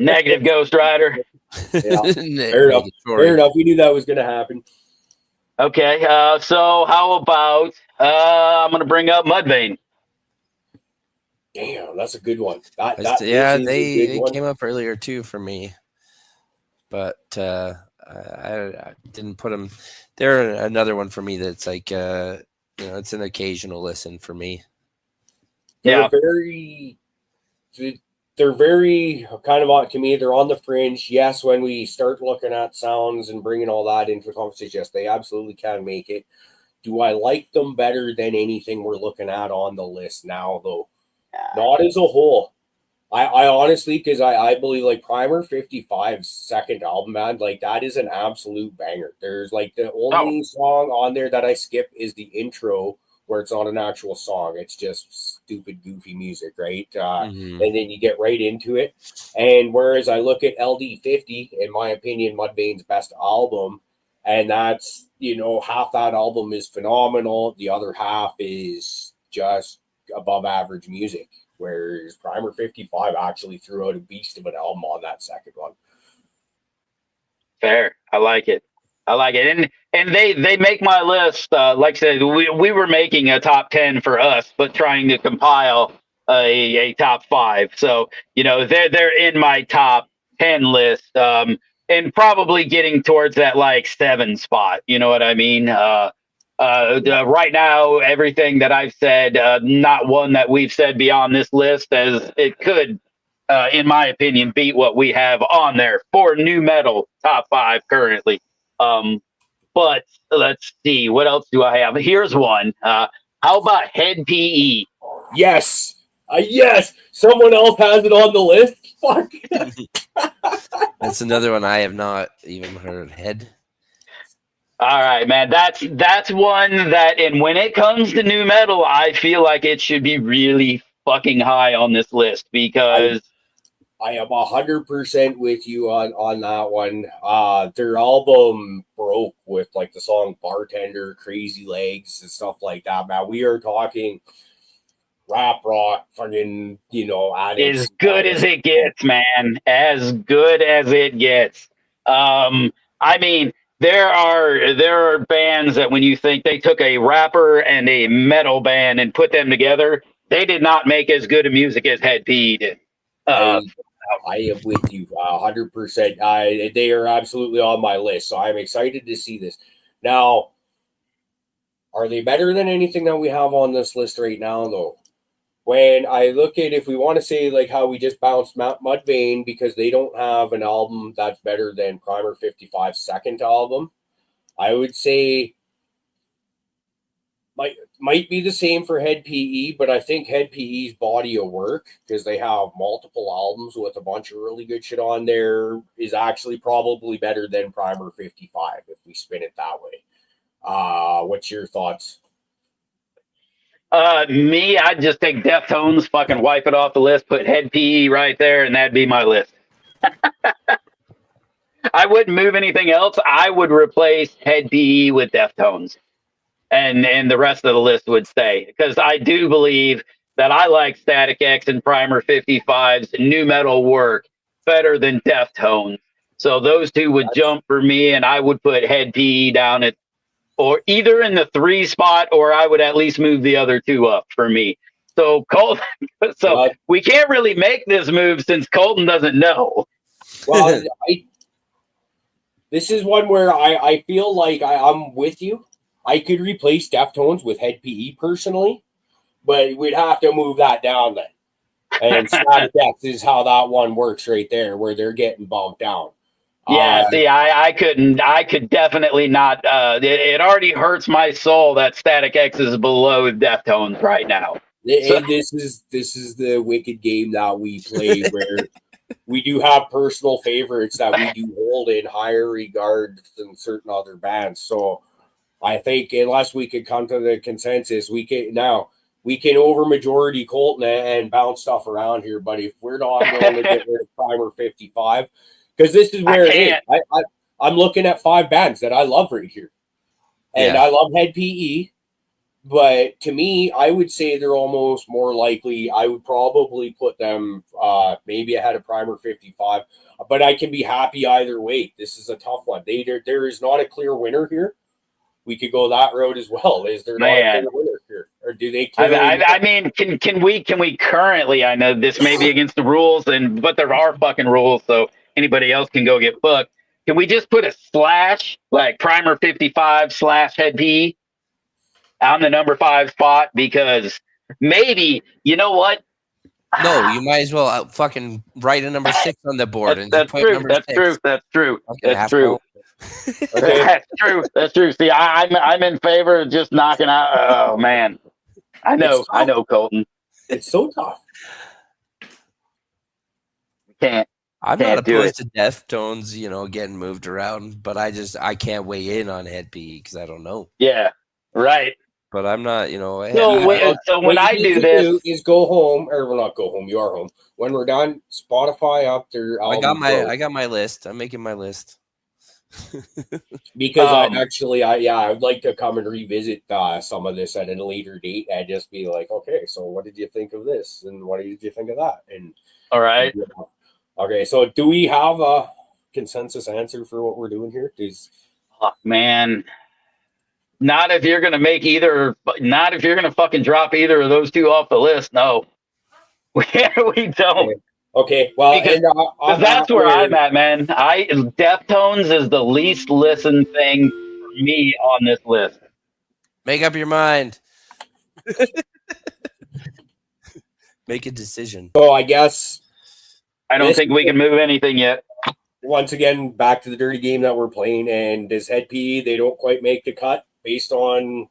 Negative, Ghost Rider. Yeah. Fair enough. Fair enough. We knew that was going to happen. Okay, so how about I'm going to bring up Mudvayne. Damn, that's a good one. They came up earlier too for me, but I didn't put them. They're another one for me that's like it's an occasional listen for me. They're very kind of, to me, they're on the fringe. Yes, when we start looking at sounds and bringing all that into the conversation, yes, they absolutely can make it. Do I like them better than anything we're looking at on the list now, though? Not as a whole. I honestly, because I believe like Primer 55's second album, man, like that is an absolute banger. There's like the only song on there that I skip is the intro where it's not an actual song. It's just stupid, goofy music, right? Mhm. And then you get right into it. And whereas I look at LD50, in my opinion, Mudvayne's best album, and that's, half that album is phenomenal. The other half is just above average music, whereas Primer 55 actually threw out a beast of an album on that second one. Fair. I like it. And they make my list. Like I said, we were making a top 10 for us, but trying to compile a top 5. So they're in my top 10 list, and probably getting towards that like 7 spot. You know what I mean? Right now, everything that I've said, not one that we've said beyond this list, as it could, in my opinion, beat what we have on there for new metal top 5 currently. But let's see, what else do I have? Here's one. How about Head PE? Yes. Yes. Someone else has it on the list. Fuck. That's another one I have not even heard. Head. All right, man. That's one that, and when it comes to new metal, I feel like it should be really fucking high on this list, because I am 100% with you on that one. Their album broke with like the song Bartender, Crazy Legs, and stuff like that. Man, we are talking rap rock, fucking, as good as it gets, man. As good as it gets. I mean, there are bands that when you think they took a rapper and a metal band and put them together, they did not make as good a music as Head PE did. I am with you 100%. They are absolutely on my list, so I'm excited to see this. Now, are they better than anything that we have on this list right now, though? When I look at, if we want to say like how we just bounced Mudvayne because they don't have an album that's better than Primer 55's second album, I would say might be the same for Head PE, but I think Head PE's body of work, because they have multiple albums with a bunch of really good shit on there, is actually probably better than Primer 55 if we spin it that way. What's your thoughts? Me, I'd just take Deftones, fucking wipe it off the list, put Head PE right there, and that'd be my list. I wouldn't move anything else. I would replace Head PE with Deftones. And the rest of the list would stay, because I do believe that I like Static X and Primer 55's new metal work better than Deftones. So those two would jump for me, and I would put Head PE down at, or either in the 3 spot, or I would at least move the other 2 up for me. So Colton, we can't really make this move since Colton doesn't know. Well, this is one where I feel like I'm with you. I could replace Deftones with Head PE personally, but we'd have to move that down then. And Static X is how that one works right there, where they're getting bumped down. Yeah, see, I couldn't. I could definitely not. It already hurts my soul that Static X is below Deftones right now. And this is the wicked game that we play, where we do have personal favorites that we do hold in higher regard than certain other bands. So I think unless we could come to the consensus, we can over majority Colton and bounce stuff around here. But if we're not going to get rid of Primer 55, because this is where it is. I'm looking at 5 bands that I love right here, and I love Head PE. But to me, I would say they're almost more likely. I would probably put them maybe ahead of Primer 55, but I can be happy either way. This is a tough one. There is not a clear winner here. We could go that road as well. Is there not a clear winner here, or do they? I mean, can we currently? I know this may be against the rules, but there are fucking rules, so anybody else can go get fucked. Can we just put a slash like Primer 55 / Head PE on the number 5 spot? Because maybe, you know what? No, you might as well fucking write a number 6 on the board. That's true. That's true. That's true. That's true. That's true. See, I'm in favor of just knocking out. Oh man, I know, Colton. It's so tough. I'm not opposed to Deftones, getting moved around, but I can't weigh in on Head PE because I don't know. Yeah, right. but I'm not. Hey, So when What you I need do to this, is go home, or well, not go home. You are home. When we're done, Spotify up their album. I got my list. I'm making my list. Because I'd like to come and revisit some of this at a later date and just be like, okay, so what did you think of this, and what did you think of that, and all right. Okay, so do we have a consensus answer for what we're doing here? Fuck, man. Not if you're gonna not if you're gonna fucking drop either of those two off the list. No, we don't. Okay, well, Because that's where I'm at, man. Deftones is the least listened thing for me on this list. Make up your mind. Make a decision. So I guess I don't think we can move anything yet. Once again, back to the dirty game that we're playing, and does Hed PE, they don't quite make the cut based on...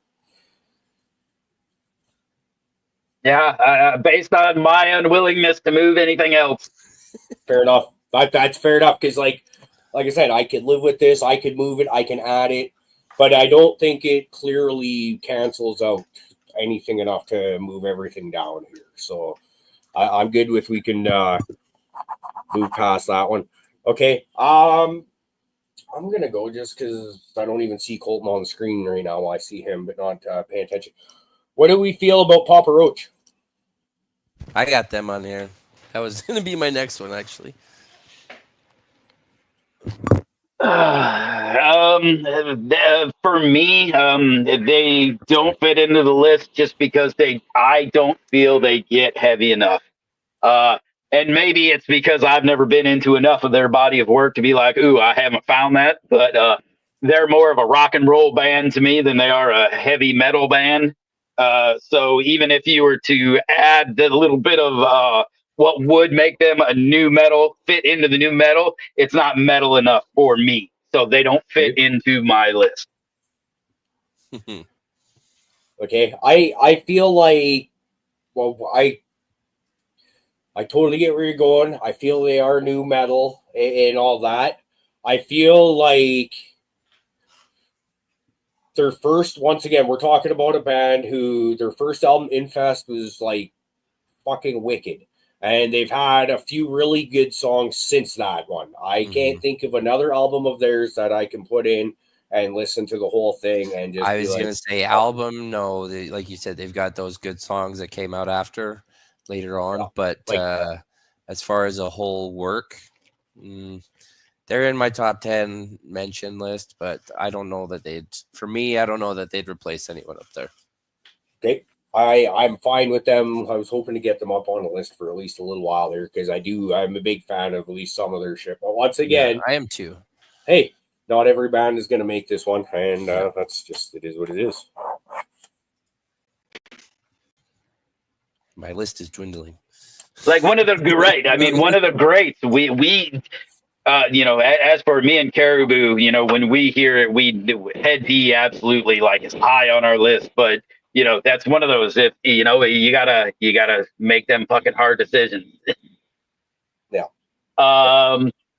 Yeah, based on my unwillingness to move anything else. Fair enough. That's fair enough, because like I said, I could live with this, I could move it, I can add it, but I don't think it clearly cancels out anything enough to move everything down here. So I'm good with we can move past that one. Okay. I'm gonna go just because I don't even see Colton on the screen right now. I see him, but not paying attention. What do we feel about Papa Roach? I got them on here. That was gonna be my next one, actually. For me, they don't fit into the list just because I don't feel they get heavy enough. And maybe it's because I've never been into enough of their body of work to be like, ooh, I haven't found that. But they're more of a rock and roll band to me than they are a heavy metal band. So even if you were to add the little bit of what would make them a new metal fit into the new metal, it's not metal enough for me. So they don't fit into my list. Okay. I feel like, well, I totally get where you're going. I feel they are new metal and all that. I feel like their first, once again, we're talking about a band who their first album, Infest, was like fucking wicked. And they've had a few really good songs since that one. I can't think of another album of theirs that I can put in and listen to the whole thing and just I was going to say album. No, like you said, they've got those good songs that came out later on. Yeah, but as far as a whole work, they're in my top 10 mention list, but I don't know that I don't know that they'd replace anyone up there. Okay. I'm fine with them. I was hoping to get them up on the list for at least a little while there because I'm a big fan of at least some of their shit. But once again, I am too. Hey, not every band is going to make this one, and that's just, it is what it is. My list is dwindling. Like one of the greats. We as for me and Caribou, when we hear it, Hed PE absolutely like is high on our list, but that's one of those, if you gotta make them fucking hard decisions. Yeah.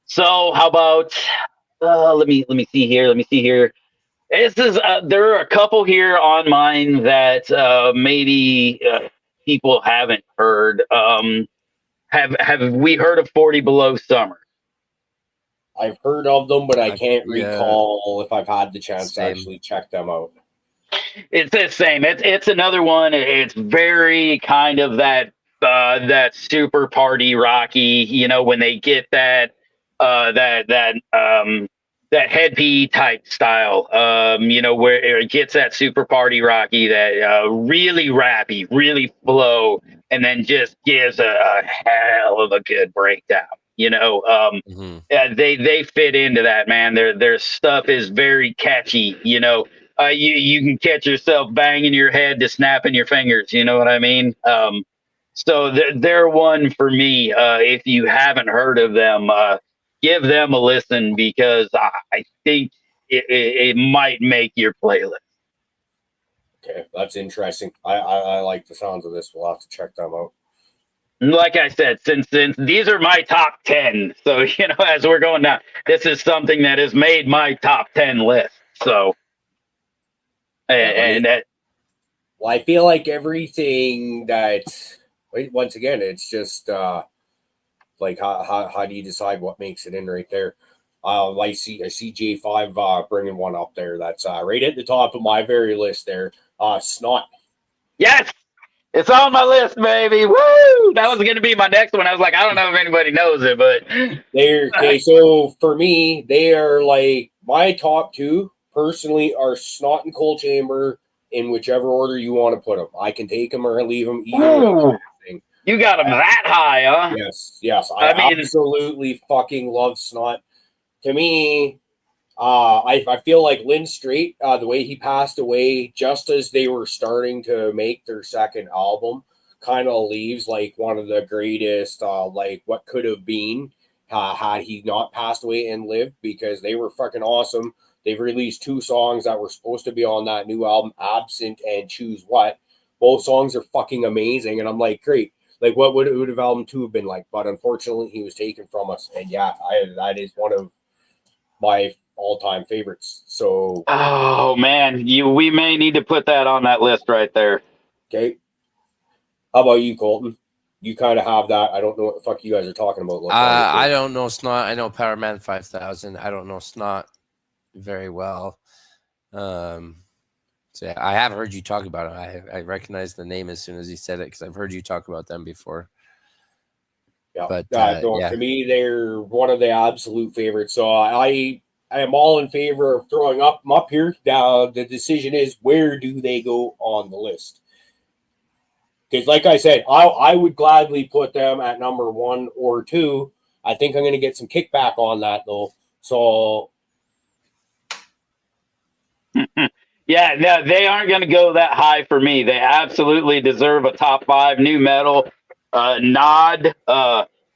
So how about let me see here. This is there are a couple here on mine that maybe people haven't heard. Have we heard of 40 Below Summer? I've heard of them, but I can't recall if I've had the chance to actually check them out. It's the same. It's another one. It's very kind of that super party rocky. When they get that Hed PE type style. Where it gets that super party rocky, that really rappy, really flow, and then just gives a hell of a good breakdown. They fit into that, man. Their stuff is very catchy. You can catch yourself banging your head to snapping your fingers. You know what I mean? So they're one for me. If you haven't heard of them, give them a listen because I think it might make your playlist. Okay, that's interesting. I like the sounds of this. We'll have to check them out. Like I said, since these are my top 10, so as we're going down, this is something that has made my top 10 list. So, and that Well, I feel like everything that, once again, it's just like how do you decide what makes it in right there? I see J5 bringing one up there. That's right at the top of my very list there. Snot. Yes, it's on my list, baby. Woo! That was going to be my next one. I was like, I don't know if anybody knows it, but They're okay. So for me, they are like my top two personally are Snot and Coal Chamber in whichever order you want to put them. I can take them or leave them. Either thing. You got them that high, huh? Yes. I mean, absolutely fucking love Snot. To me, I feel like Lynn Straight, the way he passed away just as they were starting to make their second album, kind of leaves like one of the greatest, like what could have been had he not passed away and lived, because they were fucking awesome. They've released 2 songs that were supposed to be on that new album, Absent and Choose What. Both songs are fucking amazing, and I'm like, great. Like, what would have album 2 have been like? But unfortunately, he was taken from us, and yeah, that is one of my all-time favorites. So, oh man, we may need to put that on that list right there. Okay, how about you, Colton? You kind of have that. I don't know what the fuck you guys are talking about. I don't know Snot. I know Power Man 5000. I don't know Snot very well. So yeah, I have heard you talk about it. I recognize the name as soon as you said it because I've heard you talk about them before. Yeah, but to me, they're one of the absolute favorites. So I am all in favor of throwing them up here. Now the decision is, where do they go on the list? Because, like I said, I would gladly put them at number 1 or 2. I think I'm going to get some kickback on that though. So. Yeah, no, they aren't going to go that high for me. They absolutely deserve a top 5 new metal nod.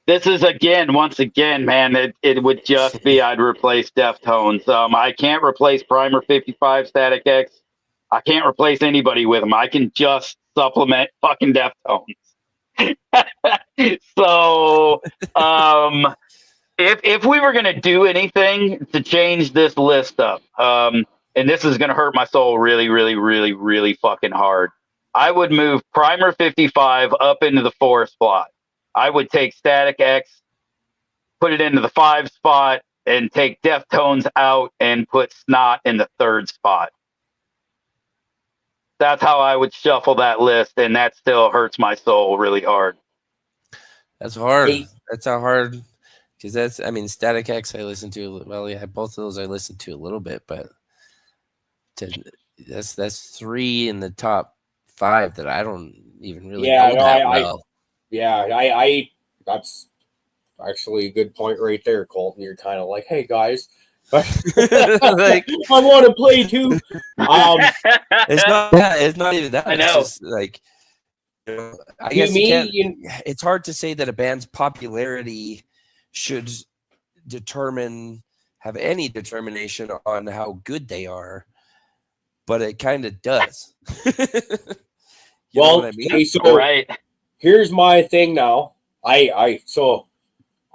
This is once again, man, it would just be I'd replace Deftones. I can't replace Primer 55, Static X. I can't replace anybody with them. I can just supplement fucking Deftones. So, if we were going to do anything to change this list up, and this is going to hurt my soul really, really, really, really fucking hard, I would move Primer 55 up into the 4 spot. I would take Static X, put it into the 5 spot, and take Deftones out and put Snot in the 3rd spot. That's how I would shuffle that list, and that still hurts my soul really hard. That's hard. That's how hard, because Static X I listen to. Well, yeah, both of those I listen to a little bit, but that's 3 in the top 5 that I don't even really know that well. That's actually a good point right there, Colton. You're kind of like, hey guys, like, I want to play too. It's not even that. I know. It's just like, I guess it's hard to say that a band's popularity should have any determination on how good they are, but it kind of does. You know what I mean? So right. Here's my thing now. I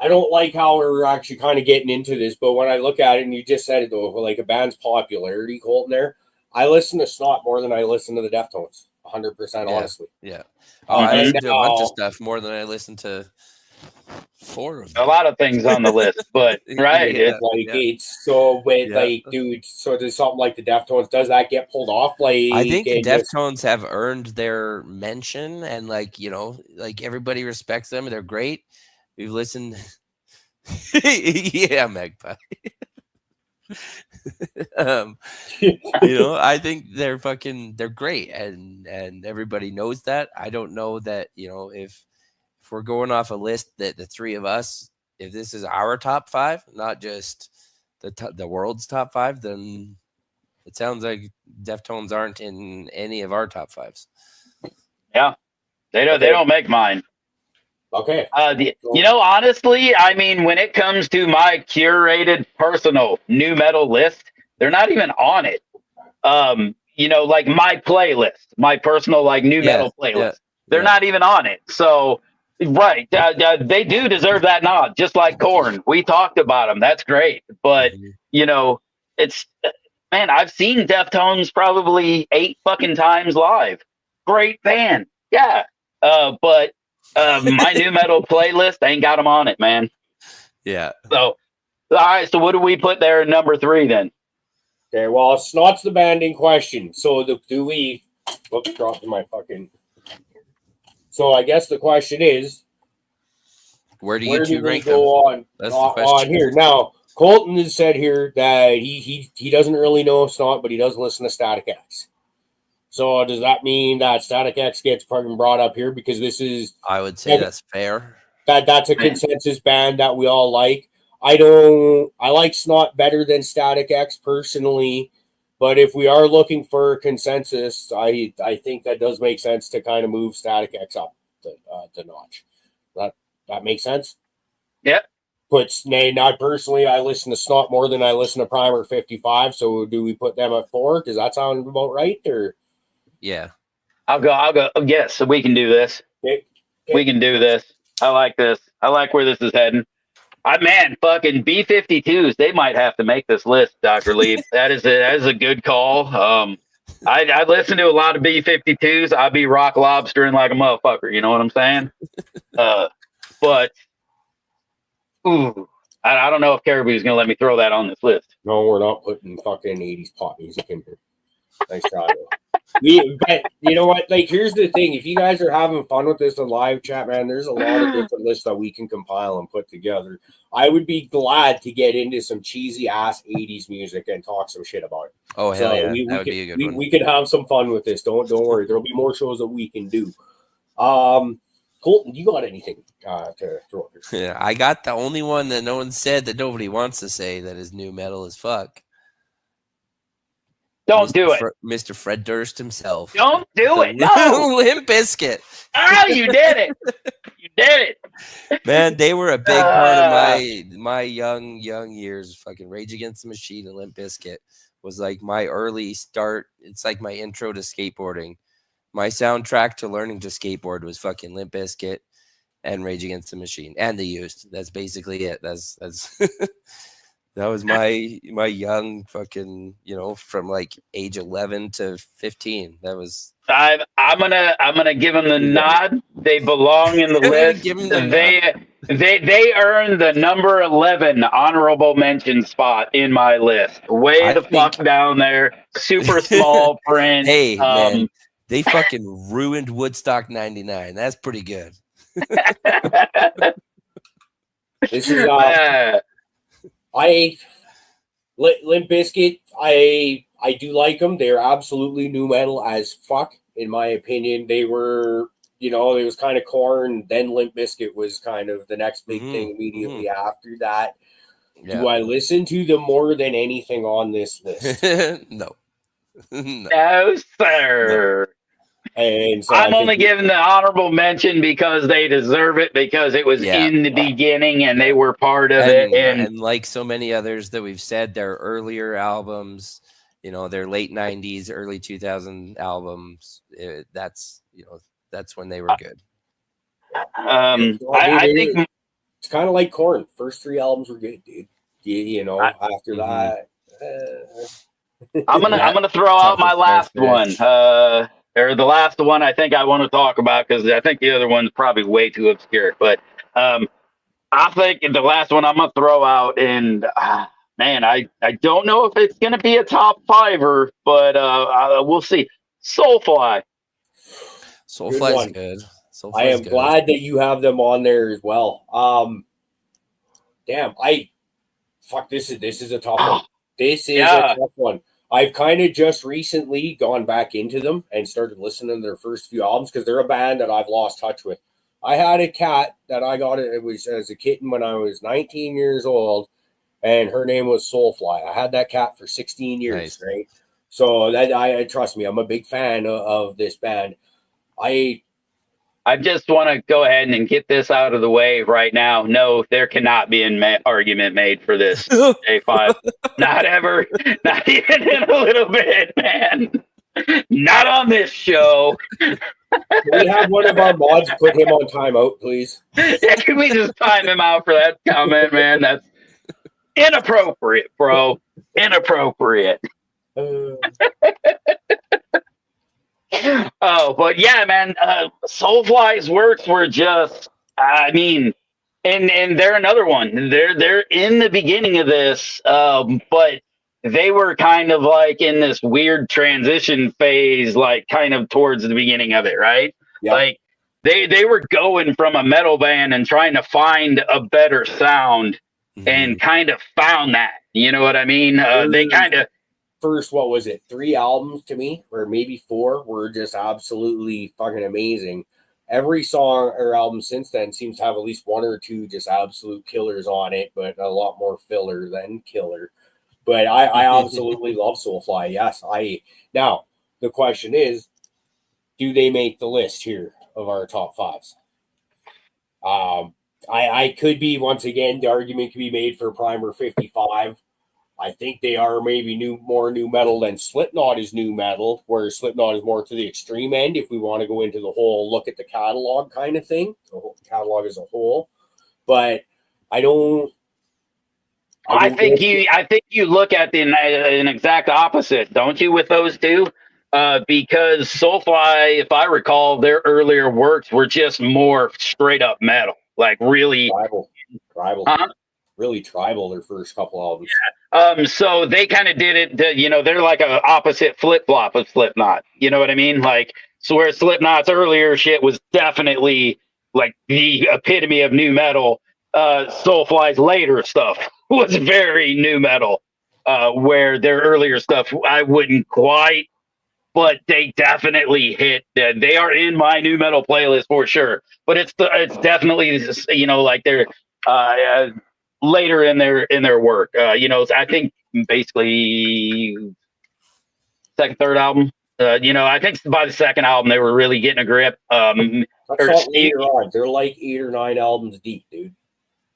don't like how we're actually kind of getting into this, but when I look at it, and you just said it though, like a band's popularity, Colton, there, I listen to Snot more than I listen to the Deftones. 100%, honestly. Yeah. I listen to a bunch of stuff more than I listen to 4 of them. A lot of things on the list, but right. It's so, but like, dude, so there's something like the Deftones, does that get pulled off? Like, I think the Deftones have earned their mention, and like everybody respects them. They're great. We've listened. Yeah, Magpie. I think they're great, and everybody knows that. I don't know that, if we're going off a list that the 3 of us, if this is our top 5, not just the world's top 5, then it sounds like Deftones aren't in any of our top 5s. Yeah, they don't make mine. Okay. Honestly, I mean, when it comes to my curated personal new metal list, they're not even on it. Like my playlist, my personal new metal playlist, they're not even on it. So, right, they do deserve that nod, just like Korn. We talked about them. That's great, but it's, man, I've seen Deftones probably 8 fucking times live. great band. Yeah. But my new metal playlist ain't got them on it, man. Yeah. So, all right. So what do we put there in number 3 then? Okay, well, Snot's the band in question. So do we? Whoops, dropped my fucking. So I guess the question is, Where do where you do two we rank go them? on That's the on question. here now? Colton has said here that he doesn't really know Snot, but he does listen to Static X. So does that mean that Static X gets brought up here because this is I would say that's fair. that's a consensus band that we all like. I like Snot better than Static X personally, but if we are looking for a consensus, I think that does make sense to kind of move Static X up to notch. That makes sense. Yep. Puts not personally. I listen to Snot more than I listen to Primer 55. So do we put them at 4? Does that sound about right? Or Yeah. I'll go. Yes, so we can do this. okay. We can do this. I like this. I like where this is heading. Man, fucking B-52s. They might have to make this list, Dr. Lee. that is a good call. I listen to a lot of B-52s. I'd be rock lobstering like a motherfucker. You know what I'm saying? But ooh, I don't know if Caribou's gonna let me throw that on this list. No, we're not putting fucking 80s pop music in here. Nice try. But you know what? Like, here's the thing. If you guys are having fun with this in live chat, man, there's a lot of different lists that we can compile and put together. I would be glad to get into some cheesy ass 80s music and talk some shit about it. Oh, hell yeah. That would be a good one. We could have some fun with this. Don't worry. There'll be more shows that we can do. Colton, you got anything to throw here? Yeah, I got the only one that no one said that nobody wants to say that is new metal as fuck. Don't do it. Mr. Fred Durst himself. Don't do it. No. Limp Bizkit. Oh, you did it. You did it. Man, they were a big part of my young years. Fucking Rage Against the Machine and Limp Bizkit was like my early start. It's like my intro to skateboarding. My soundtrack to learning to skateboard was fucking Limp Bizkit and Rage Against the Machine and The Used. That's basically it. That's that was my young fucking, from like age 11 to 15. That was. I'm gonna give them the nod. They belong in the list. Give them the they earn the number 11 honorable mention spot in my list. Fuck down there. Super small print. Hey, man. They fucking ruined Woodstock 99. That's pretty good. This is Limp Bizkit. I do like them. They're absolutely new metal as fuck, in my opinion. They were, it was kind of Korn. Then Limp Bizkit was kind of the next big thing immediately after that. Yeah. Do I listen to them more than anything on this list? No. No, sir. No. And so I'm only giving the honorable mention because they deserve it, because it was in the beginning and they were part of it. And like so many others that we've said, their earlier albums, their late 90s, early 2000 albums, that's when they were good. I think it's kind of like Korn. First 3 albums were good, dude. After that. I'm gonna throw out my last one. Or the last one I think I want to talk about, because I think the other one's probably way too obscure. But I think the last one I'm going to throw out, and man, I don't know if it's going to be a top 5er, but we'll see. Soulfly. Soulfly's good. I am glad that you have them on there as well. Damn, this is a tough one. This is a tough one. I've kind of just recently gone back into them and started listening to their first few albums, because they're a band that I've lost touch with. I had a cat that I got it was as a kitten when I was 19 years old, and her name was Soulfly. I had that cat for 16 years, nice. Right? So that I trust me, I'm a big fan of this band. I just want to go ahead and get this out of the way right now. No, there cannot be an argument made for this A5. Not ever. Not even in a little bit, man. Not on this show. Can we have one of our mods put him on timeout, please? Yeah, can we just time him out for that comment, man? That's inappropriate, bro. Inappropriate. Oh, but yeah, man, Soulfly's works were just, I mean, and they're another one. They're in the beginning of this, but they were kind of like in this weird transition phase, like kind of towards the beginning of it, right? Yeah. Like they were going from a metal band and trying to find a better sound, and kind of found that. You know what I mean? They kind of. First, what was it? 3 albums to me, or maybe 4, were just absolutely fucking amazing. Every song or album since then seems to have at least 1 or 2 just absolute killers on it, but a lot more filler than killer. But I absolutely love Soulfly. Yes, now the question is, do they make the list here of our top 5s? I could be, once again, the argument could be made for Primer 55. I think they are maybe more new metal than Slipknot is new metal, where Slipknot is more to the extreme end. If we want to go into the whole look at the catalog kind of thing, the whole catalog as a whole, but I think you look at an exact opposite, don't you, with those two? Because Soulfly, if I recall, their earlier works were just more straight up metal, like really tribal. Really tribal, their first couple albums. Yeah. So they kind of did it, they're like an opposite flip-flop of Slipknot. You know what I mean? Like, so where Slipknot's earlier shit was definitely like the epitome of new metal, Soulfly's later stuff was very new metal, where their earlier stuff I wouldn't quite, but they definitely hit. They are in my new metal playlist for sure. But it's definitely, like they're later in their work. I think basically second, third album. I think by the second album they were really getting a grip. Later on. They're like 8 or 9 albums deep, dude.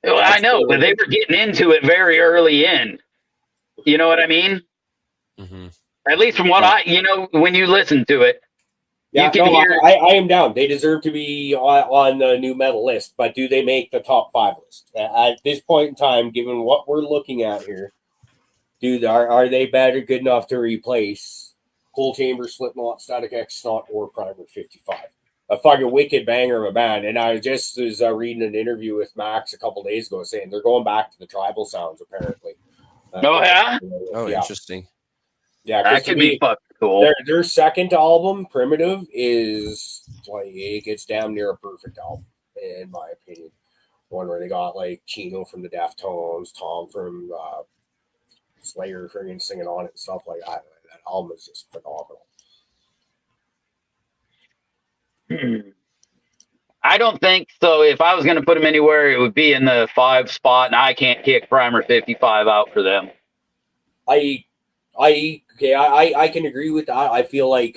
Well, I know, but they were getting into it very early in. You know what I mean? Mm-hmm. At least from what when you listen to it. Yeah, I am down. They deserve to be on the new metal list, but do they make the top 5 list? At this point in time, given what we're looking at here, are they good enough to replace Coal Chamber, Slipknot, Static X, Snot, or Primer 55? A fucking wicked banger of a band. And I just was reading an interview with Max a couple days ago saying they're going back to the tribal sounds, apparently. Oh, yeah? Interesting. Yeah, that could be fucking cool. Their second album, Primitive, is like, it gets damn near a perfect album, in my opinion. One where they got like Chino from the Deftones, Tom from Slayer singing on it and stuff like that. That album is just phenomenal. I don't think so. If I was going to put them anywhere, it would be in the 5 spot, and I can't kick Primer 55 out for them. I can agree with that. I feel like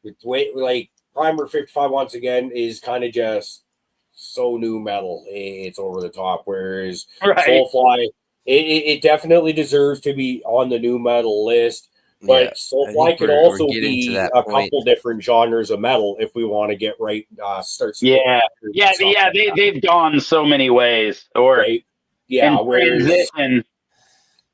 like Primer 55 once again is kind of just so new metal. It's over the top. Whereas Soulfly, it definitely deserves to be on the new metal list. But Soulfly could also be a couple different genres of metal if we want to get right. They've gone so many ways. Transition.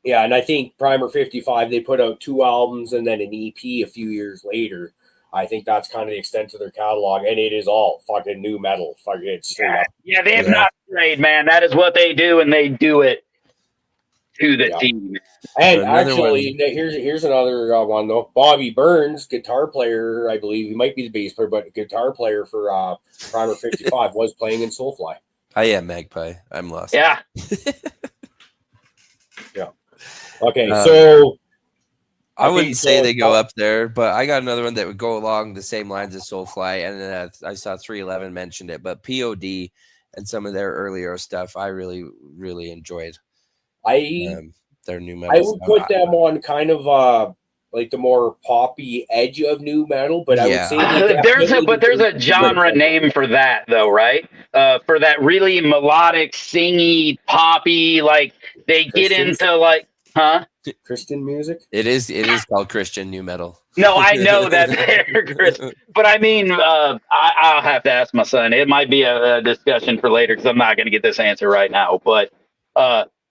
Yeah, and I think Primer 55, they put out 2 albums and then an EP a few years later. I think that's kind of the extent of their catalog, and it is all fucking new metal. Fucking straight up. Yeah, they have not strayed, man. That is what they do, and they do it to the team. And actually, here's another one, though. Bobby Burns, guitar player, I believe. He might be the bass player, but guitar player for Primer 55 was playing in Soulfly. I am Magpie. I'm lost. Yeah. Yeah. Okay, so I wouldn't say they go up there, but I got another one that would go along the same lines as Soulfly, and I saw 311 mentioned it, but POD and some of their earlier stuff I really, really enjoyed. Their new metal. I would put them on kind of like the more poppy edge of new metal, but I would say there's a genre name for that though, right? For that really melodic, singy, poppy, like they get into like, Christian music. It is called Christian new metal. No, I know that, Chris, but I mean, I'll have to ask my son. It might be a discussion for later because I'm not going to get this answer right now. But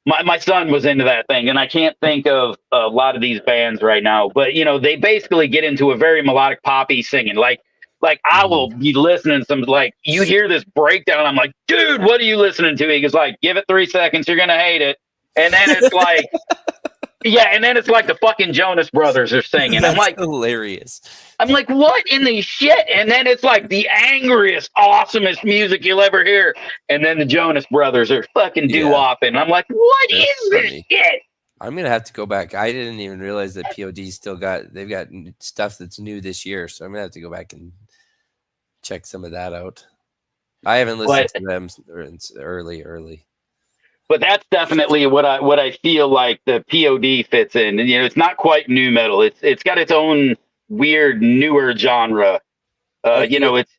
my son was into that thing, and I can't think of a lot of these bands right now, but you know, they basically get into a very melodic poppy singing. Like I will be listening to some, like, you hear this breakdown, I'm like, dude, what are you listening to? He goes like, give it 3 seconds, you're gonna hate it. And then it's like, yeah, and then it's like the fucking Jonas Brothers are singing. That's hilarious. I'm like, what in the shit? And then it's like the angriest, awesomest music you'll ever hear. And then the Jonas Brothers are fucking doo-wopping. I'm like, what is this shit? I'm gonna have to go back. I didn't even realize that POD still they've got stuff that's new this year. So I'm gonna have to go back and check some of that out. I haven't listened to them early. But that's definitely what I feel like the POD fits in. And, you know, it's not quite new metal. It's got its own weird newer genre. You know, it's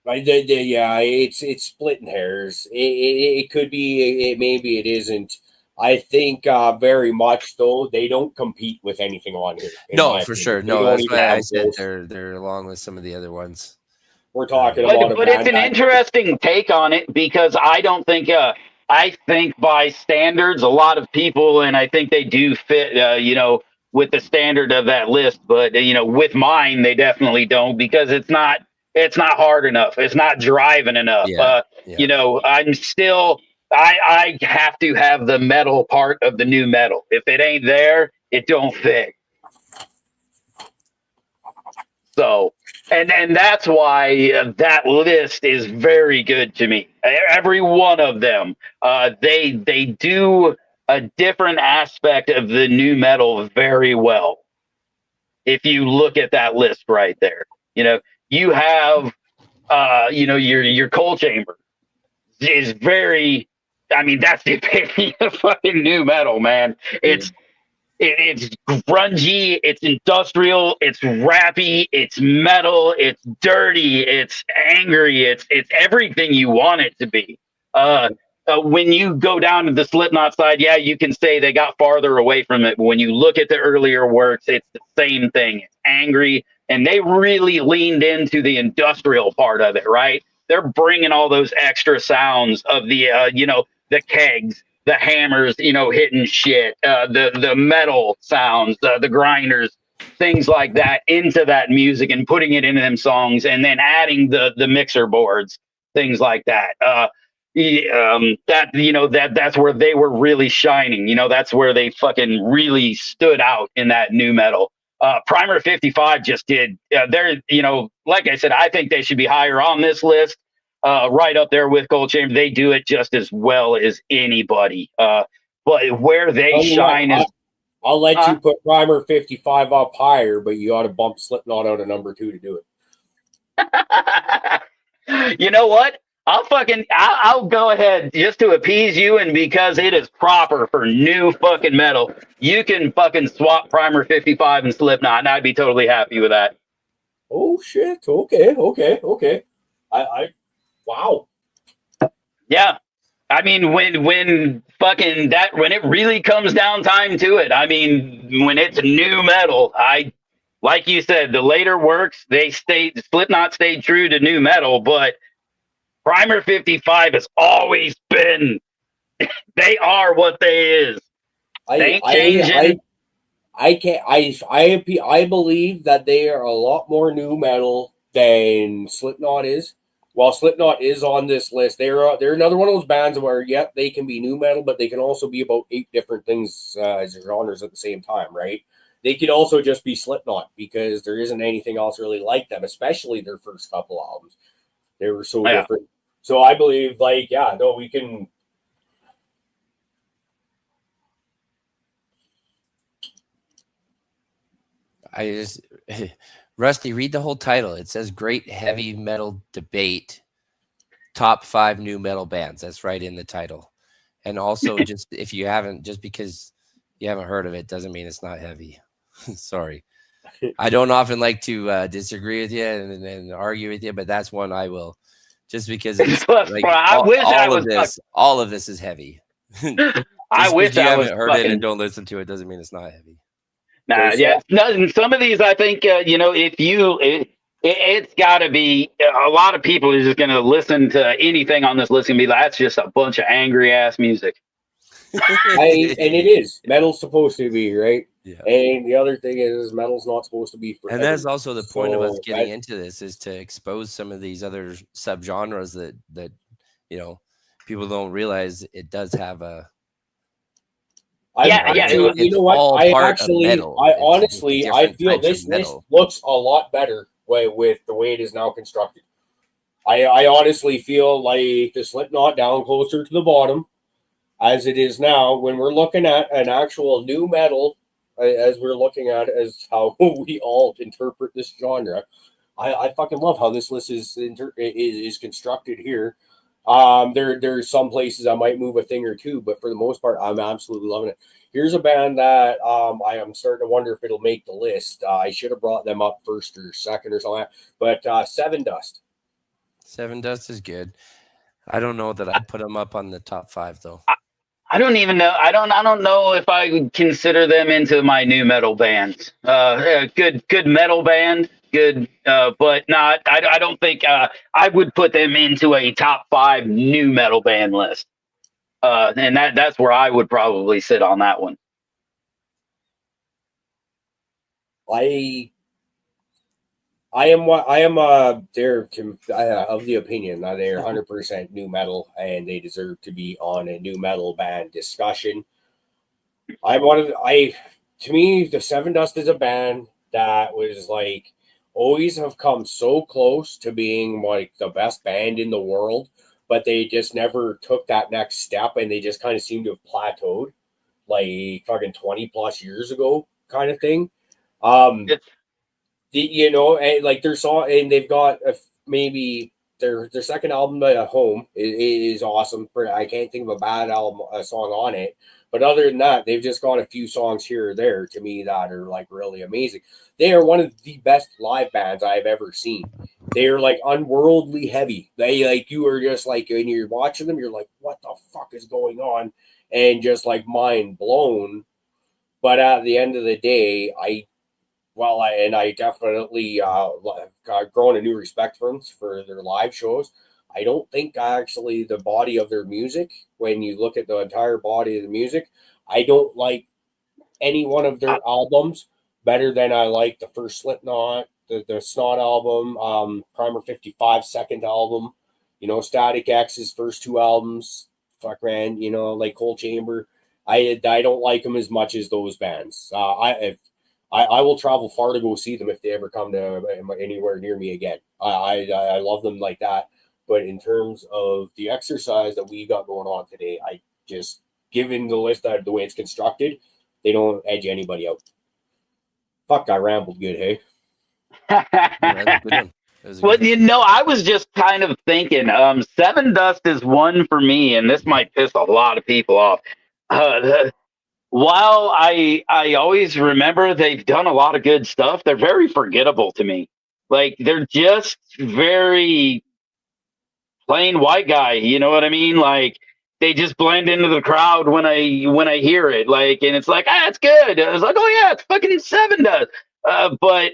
it's splitting hairs. It could be. Maybe it isn't. I think very much though they don't compete with anything on here. No, for sure. No, that's why I said they're along with some of the other ones. We're talking about, but it's an interesting take on it, because I don't think. I think by standards, a lot of people, and I think they do fit, you know, with the standard of that list. But, you know, with mine, they definitely don't, because it's not hard enough. It's not driving enough. You know, I have to have the metal part of the new metal. If it ain't there, it don't fit. So, and that's why that list is very good to me. Every one of them, they do a different aspect of the new metal very well. If you look at that list right there, you know, you have, you know, your Coal Chamber is very, I mean, that's the epitome of fucking new metal, man. It's grungy, it's industrial, it's rappy, it's metal, it's dirty, it's angry, it's everything you want it to be. When you go down to the Slipknot side, yeah, you can say they got farther away from it. But when you look at the earlier works, it's the same thing. It's angry, and they really leaned into the industrial part of it, right? They're bringing all those extra sounds of the, you know, the kegs, the hammers, you know, hitting shit, the metal sounds, the grinders, things like that into that music and putting it into them songs, and then adding the mixer boards, things like that. That, you know, that's where they were really shining. You know, that's where they fucking really stood out in that new metal. Primer 55 just did. They're, you know, like I said, I think they should be higher on this list. Right up there with Coal Chamber. They do it just as well as anybody. But where they shine is... I'll let you put Primer 55 up higher, but you ought to bump Slipknot out of number 2 to do it. You know what? I'll go ahead just to appease you, and because it is proper for new fucking metal, you can fucking swap Primer 55 and Slipknot, and I'd be totally happy with that. Oh, shit. Okay. Wow. Yeah. I mean, when it really comes down time to it, I mean, when it's new metal, like you said, the later works, Slipknot stayed true to new metal, but Primer 55 has always been, they are what they is. They ain't changing. I believe that they are a lot more new metal than Slipknot is. While Slipknot is on this list, they're another one of those bands where, yep, they can be new metal, but they can also be about 8 different things as genres at the same time, right? They could also just be Slipknot, because there isn't anything else really like them, especially their first couple albums. They were so different. So I believe, like, yeah, no, we can... Rusty, read the whole title. It says Great Heavy Metal Debate, Top 5 New Metal Bands. That's right in the title. And also, just if you haven't, just because you haven't heard of it, doesn't mean it's not heavy. Sorry. I don't often like to disagree with you and argue with you, but that's one I will. Just because it's like, all of this is heavy. I wish you haven't heard it and don't listen to it doesn't mean it's not heavy. Nah, yeah. No, some of these, I think, you know, it's got to be, a lot of people are just going to listen to anything on this list and be like, that's just a bunch of angry ass music. And it is. Metal's supposed to be, right? Yeah. And the other thing is metal's not supposed to be for And that's everyone. also the point of us So getting into this, is to expose some of these other subgenres that people don't realize it does have a. You know what? all part of metal. I It's just honestly, I different feel types of this list metal. looks a lot better with the way it is now constructed. I honestly feel like the Slipknot down closer to the bottom, as it is now. When we're looking at an actual new metal, as we're looking at it, as how we all interpret this genre, I fucking love how this list is constructed here. There's some places I might move a thing or two, but for the most part, I'm absolutely loving it. Here's a band that I am starting to wonder if it'll make the list. I should have brought them up first or second or something, but Sevendust. Sevendust is good. I don't know that I'd put them up on the top 5 though. I don't even know. I don't know if I would consider them into my new metal bands. Good metal band, good, but not. I don't think I would put them into a top 5 new metal band list. And that's where I would probably sit on that one. I am there to of the opinion that they're 100% new metal and they deserve to be on a new metal band discussion. To me, the Sevendust is a band that was like always have come so close to being like the best band in the world, but they just never took that next step, and they just kind of seem to have plateaued like fucking 20 plus years ago kind of thing. And like their song, and they've got maybe their second album, Home, is awesome. I can't think of a bad song on it, but other than that, they've just got a few songs here or there to me that are like really amazing. They are one of the best live bands I've ever seen. They are like unworldly heavy. They like, you are just like, when you're watching them, you're like, what the fuck is going on, and just like mind blown. But at the end of the day, I definitely got grown a new respect for them for their live shows. I don't think actually the body of their music, when you look at the entire body of the music, I don't like any one of their albums better than I like the first Slipknot, the Snot album, Primer 55 second album, Static X's first 2 albums, fuck man, like Cold Chamber. I don't like them as much as those bands. I will travel far to go see them if they ever come to anywhere near me again. I love them like that. But in terms of the exercise that we got going on today, I just, given the list that the way it's constructed, they don't edge anybody out. Fuck, I rambled good, hey? Well, I was just kind of thinking, Sevendust is one for me, and this might piss a lot of people off. While I always remember they've done a lot of good stuff, they're very forgettable to me. Like, they're just very plain white guy, you know what I mean? Like, they just blend into the crowd when I hear it, like, and it's like, it's good. I was like, oh yeah, it's fucking Sevendust. But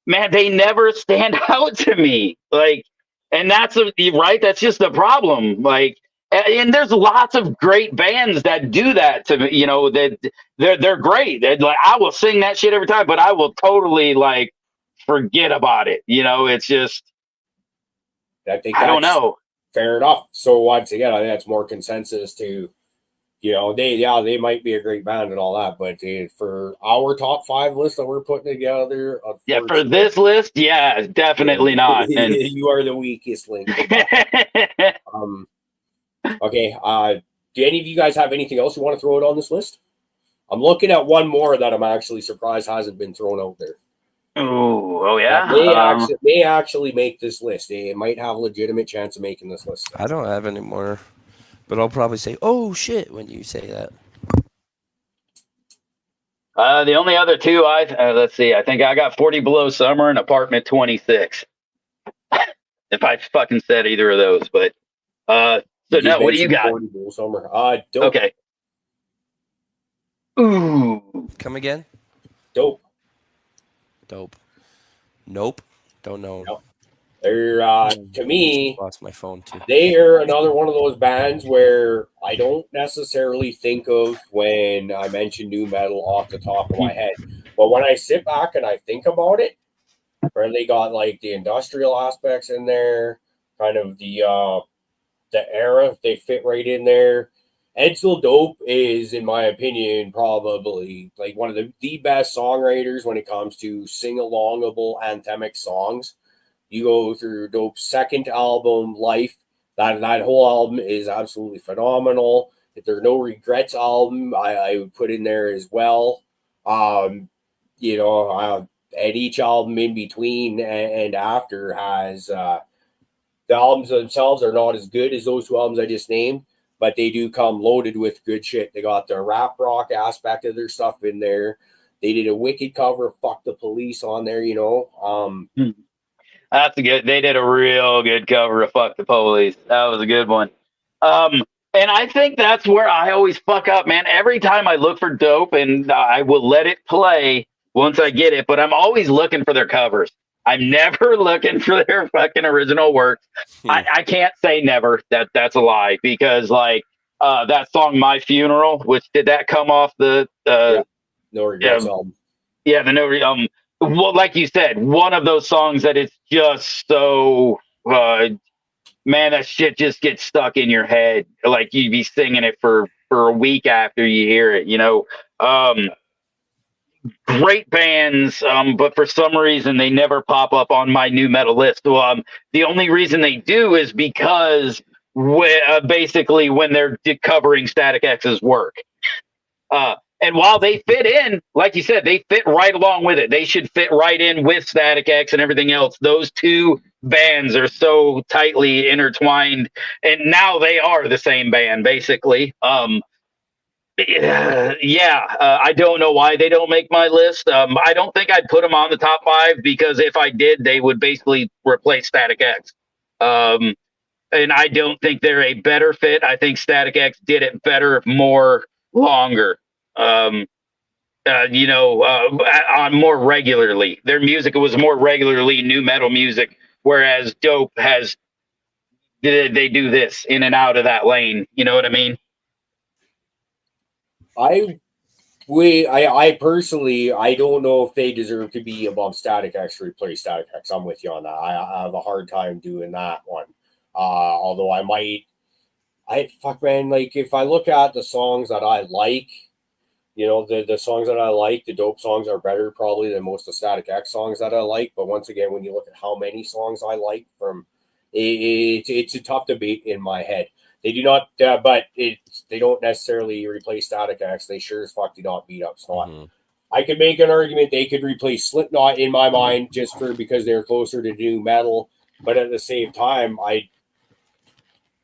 man, they never stand out to me. Like, and that's right. That's just the problem. Like, and there's lots of great bands that do that to me. That they're great. Like, I will sing that shit every time, but I will totally like forget about it. It's just, I don't know. Fair enough. So once again, I think that's more consensus to, they might be a great band and all that, but for our top 5 list that we're putting together, yeah, for this list, yeah, definitely not. And you are the weakest link. Okay. Do any of you guys have anything else you want to throw it on this list? I'm looking at one more that I'm actually surprised hasn't been thrown out there. Oh yeah. May actually make this list. They might have a legitimate chance of making this list. I don't have any more, but I'll probably say, "Oh shit," when you say that. The only other 2, let's see. I think I got 40 Below Summer and Apartment 26. If I fucking said either of those, but so no, what do you got? 40 Below Summer. Dope. Okay. Ooh. Come again? Dope. Nope. Don't know. Nope. They're to me, Lost my phone too. they are another one of those bands where I don't necessarily think of when I mention new metal off the top of my head. But when I sit back and I think about it, where they got like the industrial aspects in there, kind of the era, they fit right in there. Edsel Dope is, in my opinion, probably like one of the best songwriters when it comes to sing-alongable anthemic songs. You go through Dope's second album, Life. That whole album is absolutely phenomenal. If there are no regrets album, I would put in there as well. Um, and each album in between and after has the albums themselves are not as good as those two albums I just named, but they do come loaded with good shit. They got the rap rock aspect of their stuff in there. They did a wicked cover of "Fuck the Police" on there. That's a good. They did a real good cover of "Fuck the Police." That was a good one. And I think that's where I always fuck up, man. Every time I look for Dope, and I will let it play once I get it, but I'm always looking for their covers. I'm never looking for their fucking original works. I can't say never. That's a lie, because like that song "My Funeral," which did that come off the No Regrets album? Yeah, the no well, like you said, one of those songs that it's just so man, that shit just gets stuck in your head. Like you'd be singing it for a week after you hear it, great bands, but for some reason they never pop up on my new metal list. The only reason they do is because basically when they're covering Static X's work. And while they fit in, like you said, they fit right along with it. They should fit right in with Static X and everything else. Those two bands are so tightly intertwined, and now they are the same band, basically. I don't know why they don't make my list. I don't think I'd put them on the top 5, because if I did, they would basically replace Static X. And I don't think they're a better fit. I think Static X did it better, more, longer. On more regularly. Their music was more regularly new metal music, whereas Dope they do this in and out of that lane. You know what I mean? I personally, I don't know if they deserve to be above Static X or replace Static X. I'm with you on that. I have a hard time doing that one. Although like if I look at the songs that I like, the songs that I like, the Dope songs are better probably than most of the Static X songs that I like. But once again, when you look at how many songs I like from, it's a tough debate in my head. They do not, they don't necessarily replace Static X. They sure as fuck do not beat up Snot. Mm-hmm. I could make an argument they could replace Slipknot in my mind because they're closer to new metal. But at the same time,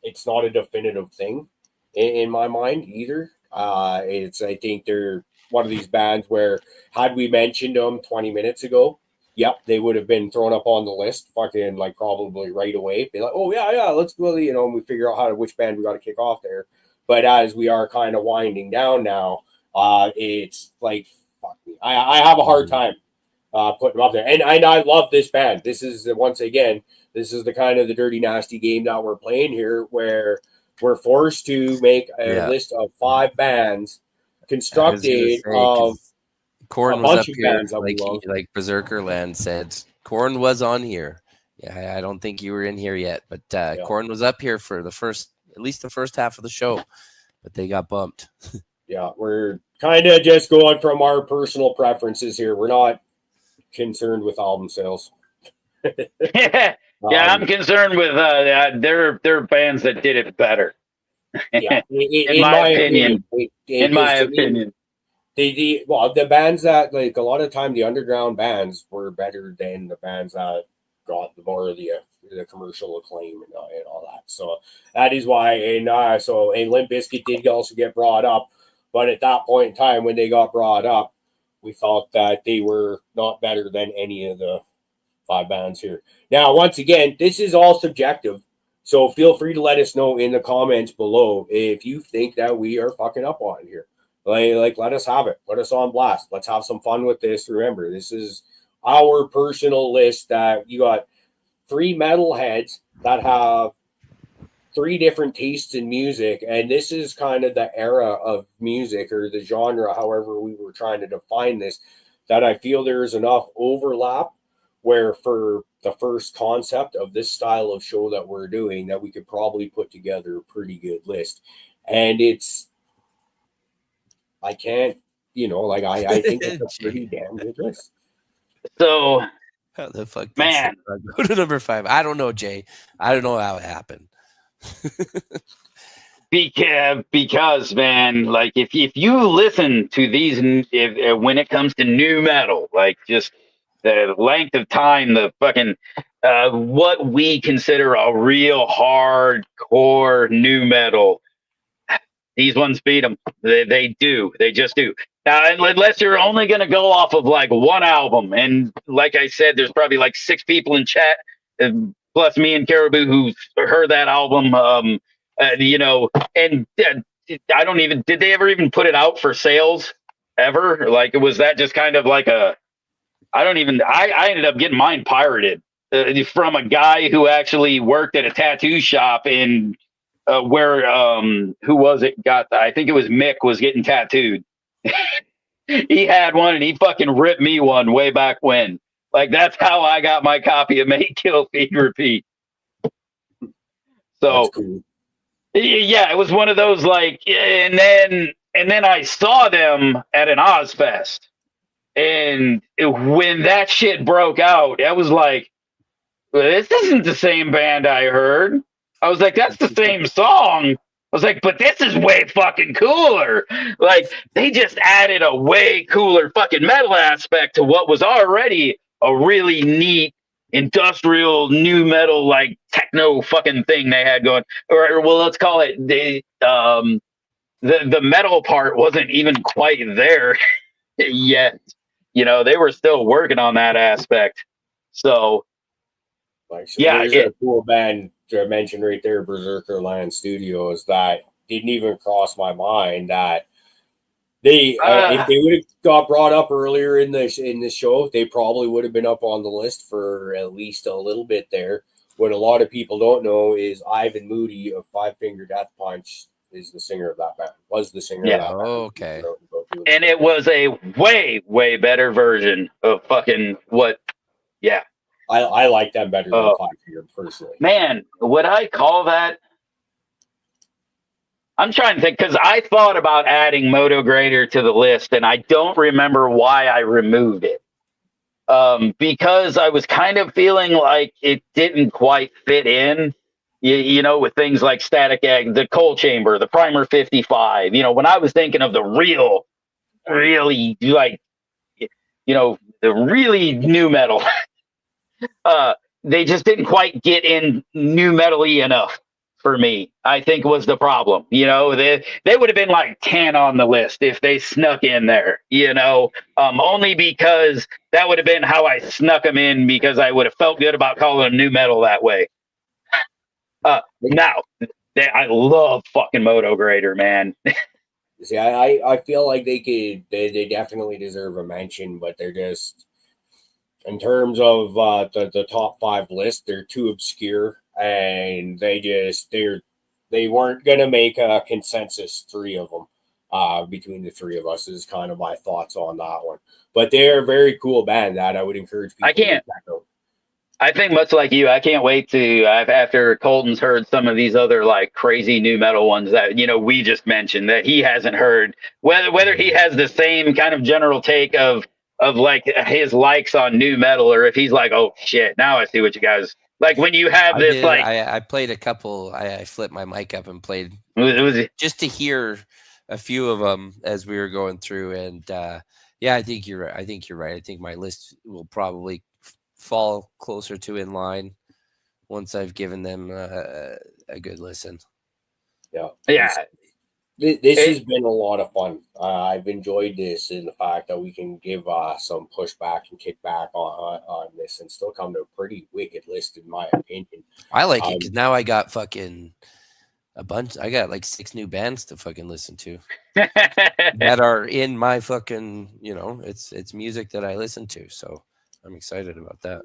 it's not a definitive thing in my mind either. I think they're one of these bands where had we mentioned them 20 minutes ago, yep, they would have been thrown up on the list fucking like probably right away. Be like, oh yeah, let's go, and we figure out which band we got to kick off there. But as we are kind of winding down now, it's like, fuck me. I have a hard time putting them up there. And I love this band. This is, once again, this is the kind of the dirty, nasty game that we're playing here, where we're forced to make a list of 5 bands constructed of Korn was up here, like Berserker Land said. Korn was on here. Yeah, I don't think you were in here yet, but Korn was up here for at least the first half of the show, but they got bumped. Yeah, we're kind of just going from our personal preferences here. We're not concerned with album sales. Yeah, I'm concerned with their bands that did it better. Yeah, in my opinion. In my opinion. The bands that, like, a lot of time the underground bands were better than the bands that got more of the commercial acclaim and all that. So that is why, and Limp Bizkit did also get brought up, but at that point in time when they got brought up, we thought that they were not better than any of the 5 bands here. Now, once again, this is all subjective, so feel free to let us know in the comments below if you think that we are fucking up on here. Like, let us have it. Put us on blast. Let's have some fun with this. Remember, this is our personal list that you got three metalheads that have three different tastes in music, and this is kind of the era of music or the genre, however we were trying to define this, that I feel there is enough overlap where for the first concept of this style of show that we're doing, that we could probably put together a pretty good list. And it's, I can't, like I think it's a pretty damn good list. So, how the fuck did man, go to number 5? I don't know, Jay. I don't know how it happened. because man, like if you listen to these, when it comes to new metal, like just the length of time, the fucking what we consider a real hardcore new metal, these ones beat them. They do. They just do. Now, unless you're only going to go off of like one album, and like I said, there's probably like 6 people in chat, plus me and Caribou, who heard that album. And I don't even, did they ever even put it out for sales ever? Like, was that just kind of like I ended up getting mine pirated from a guy who actually worked at a tattoo shop in where who was it I think it was Mick was getting tattooed. He had one and he fucking ripped me one way back when. Like, that's how I got my copy of Make, Kill, Feed, Repeat. So cool. Yeah, it was one of those, like, and then I saw them at an Ozfest, and when that shit broke out, I was like, this isn't the same band I heard. I was like, that's the same song. I was like, but this is way fucking cooler. Like, they just added a way cooler fucking metal aspect to what was already a really neat industrial new metal, like techno fucking thing they had going. Or well, let's call it the metal part wasn't even quite there yet. They were still working on that aspect. So there's a cool band to mention right there, Berserker Land Studios, that didn't even cross my mind that they if they would have got brought up earlier in the show, they probably would have been up on the list for at least a little bit there. What a lot of people don't know is Ivan Moody of Five Finger Death Punch is the singer of that band. Was the singer of that band. Okay. And it was a way, way better version of fucking what? Yeah. I like them better than Five Finger personally. Man, would I call that? I'm trying to think, because I thought about adding Moto Grader to the list, and I don't remember why I removed it. Because I was kind of feeling like it didn't quite fit in, with things like Static Egg, the Coal Chamber, the Primer 55. When I was thinking of the really, like, the really new metal, they just didn't quite get in new metal-y enough for me, I think, was the problem. They would have been like 10 on the list if they snuck in there, only because that would have been how I snuck them in, because I would have felt good about calling them new metal that way. Now, I love fucking Moto Grader, man. See, I feel like they definitely deserve a mention, but they're just, in terms of the top 5 list, they're too obscure, and they weren't gonna make a consensus 3 of them between the 3 of us, is kind of my thoughts on that one. But they're a very cool band that I would encourage people to check out. I think much like you, I can't wait to, after Colton's heard some of these other like crazy new metal ones that, we just mentioned that he hasn't heard, whether he has the same kind of general take of like his likes on new metal, or if he's like, oh shit, now I see what you guys like when you have this. I played a couple. I flipped my mic up and played just to hear a few of them as we were going through. And I think you're right. I think my list will probably fall closer to in line once I've given them a good listen. Yeah. This has been a lot of fun. I've enjoyed this, in the fact that we can give some pushback and kickback on this and still come to a pretty wicked list, in my opinion. I like it because now I got fucking a bunch. I got like 6 new bands to fucking listen to that are in my fucking, it's music that I listen to. So I'm excited about that.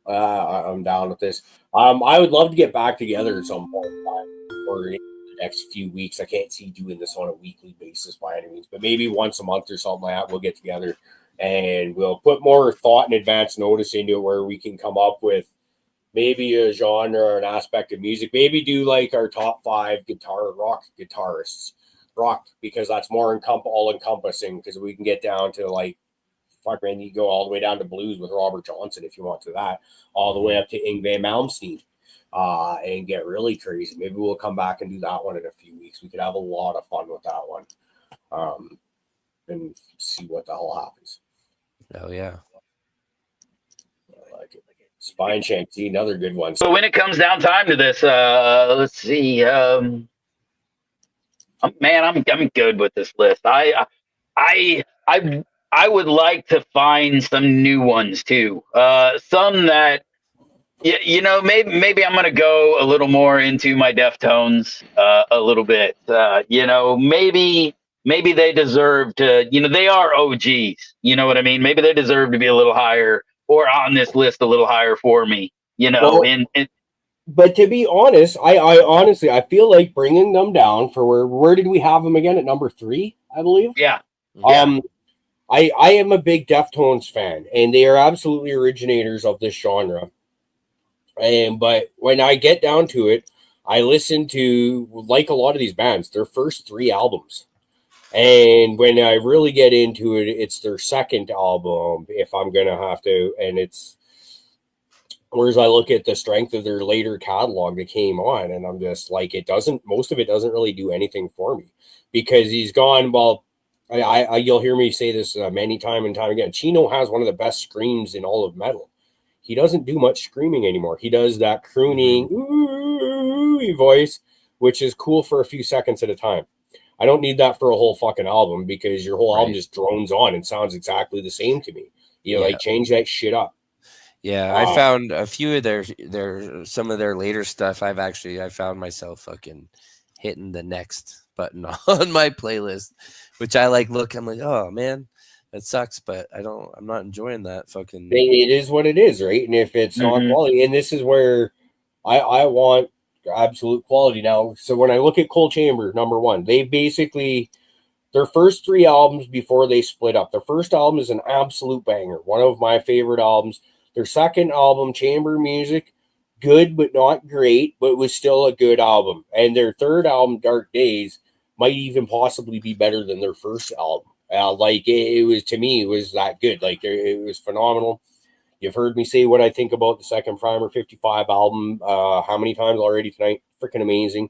I'm down with this. I would love to get back together at some point in time or in the next few weeks. I can't see doing this on a weekly basis by any means, but maybe once a month or something like that, we'll get together and we'll put more thought and advance notice into it where we can come up with maybe a genre or an aspect of music. Maybe do like our top 5 rock guitarists. Rock, because that's more all encompassing, because we can get down to like, fuck man, you go all the way down to blues with Robert Johnson if you want to that, all the way up to Yngwie Malmsteen, and get really crazy. Maybe we'll come back and do that one in a few weeks. We could have a lot of fun with that one, and see what the hell happens. Oh yeah, I like it. Spineshank, see, another good one. So when it comes down time to this, let's see. Man, I'm good with this list. I would like to find some new ones too. Some that maybe I'm gonna go a little more into my Deftones a little bit. Maybe they deserve to. They are OGs. You know what I mean? Maybe they deserve to be a little higher or on this list a little higher for me. But to be honest, I honestly I feel like bringing them down for where did we have them again at number 3, I believe. Yeah. I am a big Deftones fan, and they are absolutely originators of this genre. But when I get down to it, I listen to, like a lot of these bands, their first 3 albums. And when I really get into it, it's their second album, if I'm going to have to. And it's, whereas I look at the strength of their later catalog that came on, and I'm just like, most of it doesn't really do anything for me. Because he's gone, well, you'll hear me say this many time and time again. Chino has one of the best screams in all of metal. He doesn't do much screaming anymore. He does that crooning ooh voice, which is cool for a few seconds at a time. I don't need that for a whole fucking album, because your whole album just drones on and sounds exactly the same to me. Like change that shit up. Yeah, I found a few of some of their later stuff. I found myself fucking hitting the next button on my playlist, which I'm like, oh man, that sucks, but I'm not enjoying that fucking. It is what it is, right? And if it's not quality, and this is where I want absolute quality now. So when I look at Coal Chamber, number 1, they basically, their first 3 albums before they split up. Their first album is an absolute banger, one of my favorite albums. Their second album, Chamber Music, good but not great, but was still a good album. And their third album, Dark Days, might even possibly be better than their first album. It was, to me, it was that good. Like, it was phenomenal. You've heard me say what I think about the second Primer 55 album how many times already tonight. Freaking amazing.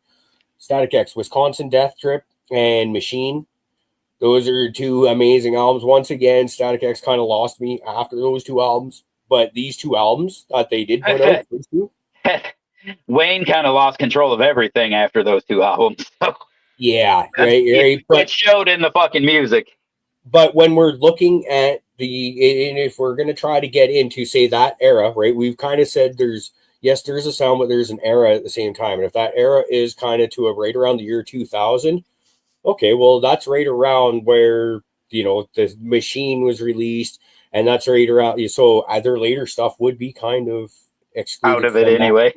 Static X, Wisconsin Death Trip, and Machine. Those are 2 amazing albums. Once again, Static X kind of lost me after those 2 albums. But these 2 albums that they did put out, those 2. Wayne kind of lost control of everything after those 2 albums. So yeah, right. But it showed in the fucking music. But when we're looking at and if we're going to try to get into, say, that era, right, we've kind of said there's a sound, but there's an era at the same time. And if that era is kind of to right around the year 2000, okay, well, that's right around where, the Machine was released, and that's right around, so their later stuff would be kind of excluded out of it anyway.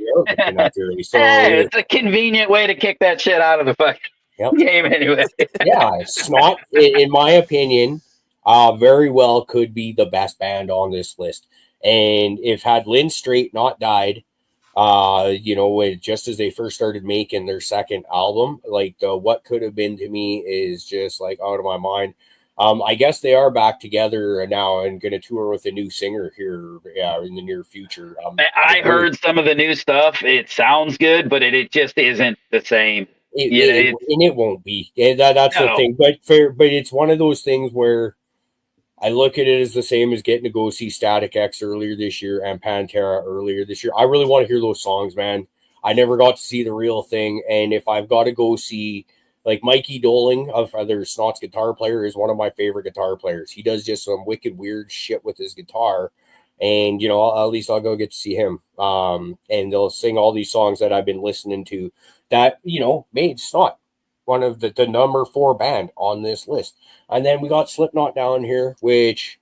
So it's a convenient way to kick that shit out of the fucking game anyway. Yeah, Snot, in my opinion, very well could be the best band on this list. And if had Lynn Strait not died, just as they first started making their second album, like what could have been to me is just like out of my mind. I guess they are back together now and going to tour with a new singer here in the near future. I heard some of the new stuff. It sounds good, but it just isn't the same. It won't be. That's the thing. But it's one of those things where I look at it as the same as getting to go see Static X earlier this year and Pantera earlier this year. I really want to hear those songs, man. I never got to see the real thing. And if I've got to go see, like, Mikey Doling, of their Snot's guitar player, is one of my favorite guitar players. He does just some wicked weird shit with his guitar. And, at least I'll go get to see him. And they'll sing all these songs that I've been listening to that, made Snot one of the number 4 band on this list. And then we got Slipknot down here, which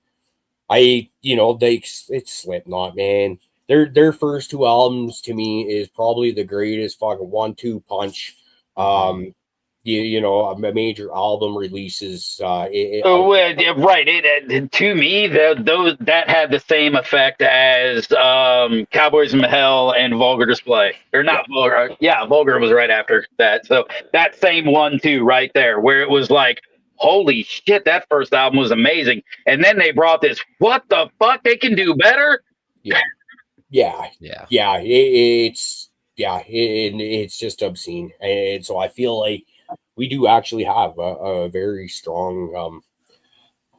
it's Slipknot, man. their first two albums to me is probably the greatest fucking 1-2 punch. You know, a major album releases. Right. To me, that had the same effect as Cowboys from Hell and Vulgar Display, or not Vulgar. Yeah, Vulgar was right after that. So that same 1-2 right there, where it was like, holy shit, that first album was amazing, and then they brought this. What the fuck? They can do better. It's just obscene, and so I feel like we do actually have a very strong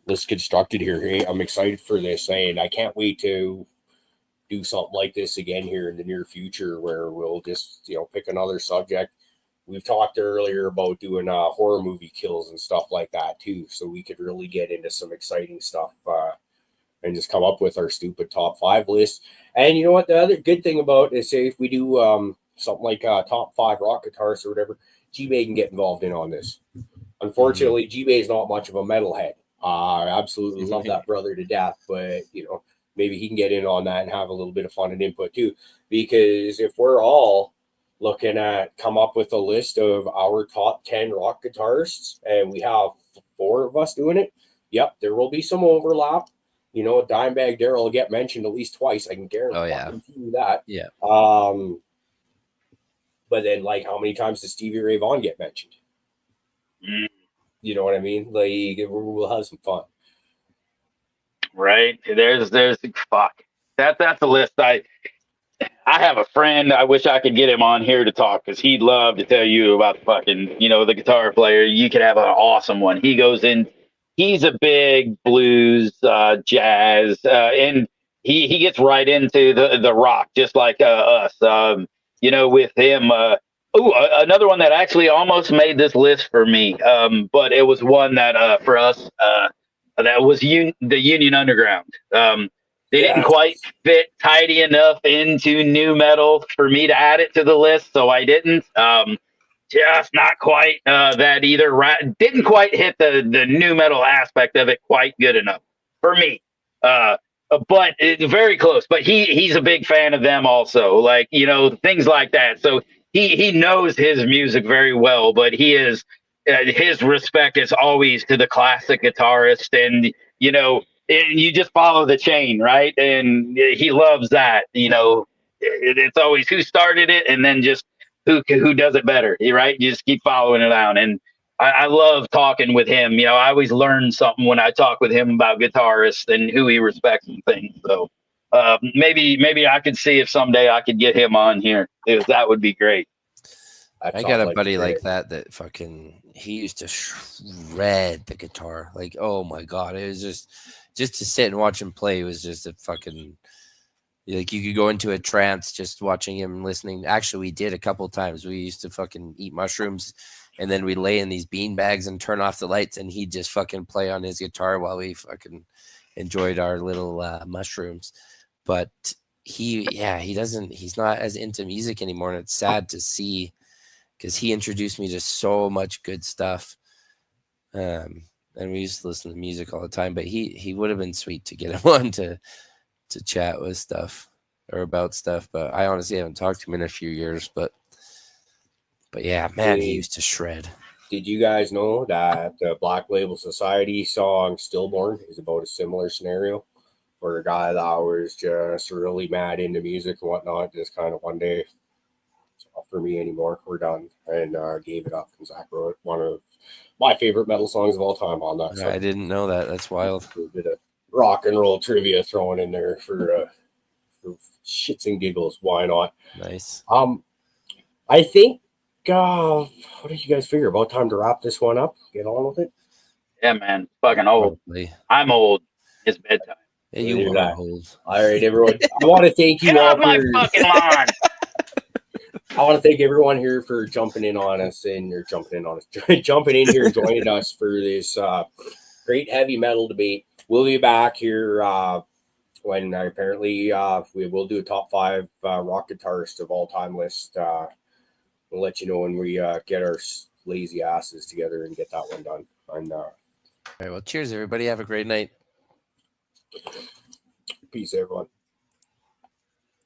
list constructed here. Hey, I'm excited for this, and I can't wait to do something like this again here in the near future, where we'll just pick another subject. We've talked earlier about doing horror movie kills and stuff like that too, so we could really get into some exciting stuff. And just come up with our stupid top 5 list. And you know what? The other good thing about is, say if we do something like top 5 rock guitarists or whatever, G-Bay can get involved in on this. Unfortunately, G-Bay is not much of a metalhead. I absolutely love that brother to death, but maybe he can get in on that and have a little bit of fun and input too. Because if we're all looking at come up with a list of our top 10 rock guitarists, and we have 4 of us doing it, yep, there will be some overlap. Dimebag Darrell will get mentioned at least twice. I can guarantee you that. Yeah. But then, like, how many times does Stevie Ray Vaughan get mentioned? You know what I mean? Like, we'll have some fun. Right. There's fuck. That's a list. I have a friend. I wish I could get him on here to talk, because he'd love to tell you about fucking, the guitar player. You could have an awesome one. He goes in. He's a big blues, jazz, and he gets right into the rock, just like us. With him. Another one that actually almost made this list for me, but it was one that for us that was the Union Underground. They didn't quite fit tidy enough into nu metal for me to add it to the list, so I didn't. Just not quite that either. Didn't quite hit the nu metal aspect of it quite good enough for me. But it's very close. But he's a big fan of them also. Like, things like that. So he knows his music very well, but he is his respect is always to the classic guitarist, and you just follow the chain, right? And he loves that. It's always who started it, and then just who does it better, right? You just keep following it out. And I love talking with him. I always learn something when I talk with him about guitarists and who he respects and things. So maybe I could see if someday I could get him on here. That would be great. I got a buddy like that fucking, he used to shred the guitar. Like, oh my God. It was just to sit and watch him play was just a fucking, like, you could go into a trance just watching him listening. Actually, we did a couple of times. We used to fucking eat mushrooms, and then we'd lay in these bean bags and turn off the lights, and he'd just fucking play on his guitar while we fucking enjoyed our little mushrooms. But he's not as into music anymore, and it's sad to see, because he introduced me to so much good stuff. And we used to listen to music all the time, but he would have been sweet to get him on to chat with stuff or about stuff, but I honestly haven't talked to him in a few years. But yeah, man, he used to shred. Did you guys know that the Black Label Society song "Stillborn" is about a similar scenario, where a guy that was just really mad into music and whatnot just kind of one day, it's not for me anymore, we're done, and gave it up. And Zach wrote one of my favorite metal songs of all time on that. I didn't know that. That's wild. A bit of rock and roll trivia thrown in there for shits and giggles. Why not? Nice. I think what did you guys figure? About time to wrap this one up. Get on with it. Yeah, man. Fucking old. Probably. I'm old. It's bedtime. Yeah, you are old. All right, everyone. I want to thank you Get all off my fucking lawn. I want to thank everyone here for jumping in here and joining us for this great heavy metal debate. We'll be back here when apparently we will do a top 5 rock guitarists of all time list. We'll let you know when we get our lazy asses together and get that one done. And, all right, well, cheers, everybody. Have a great night. Peace, everyone.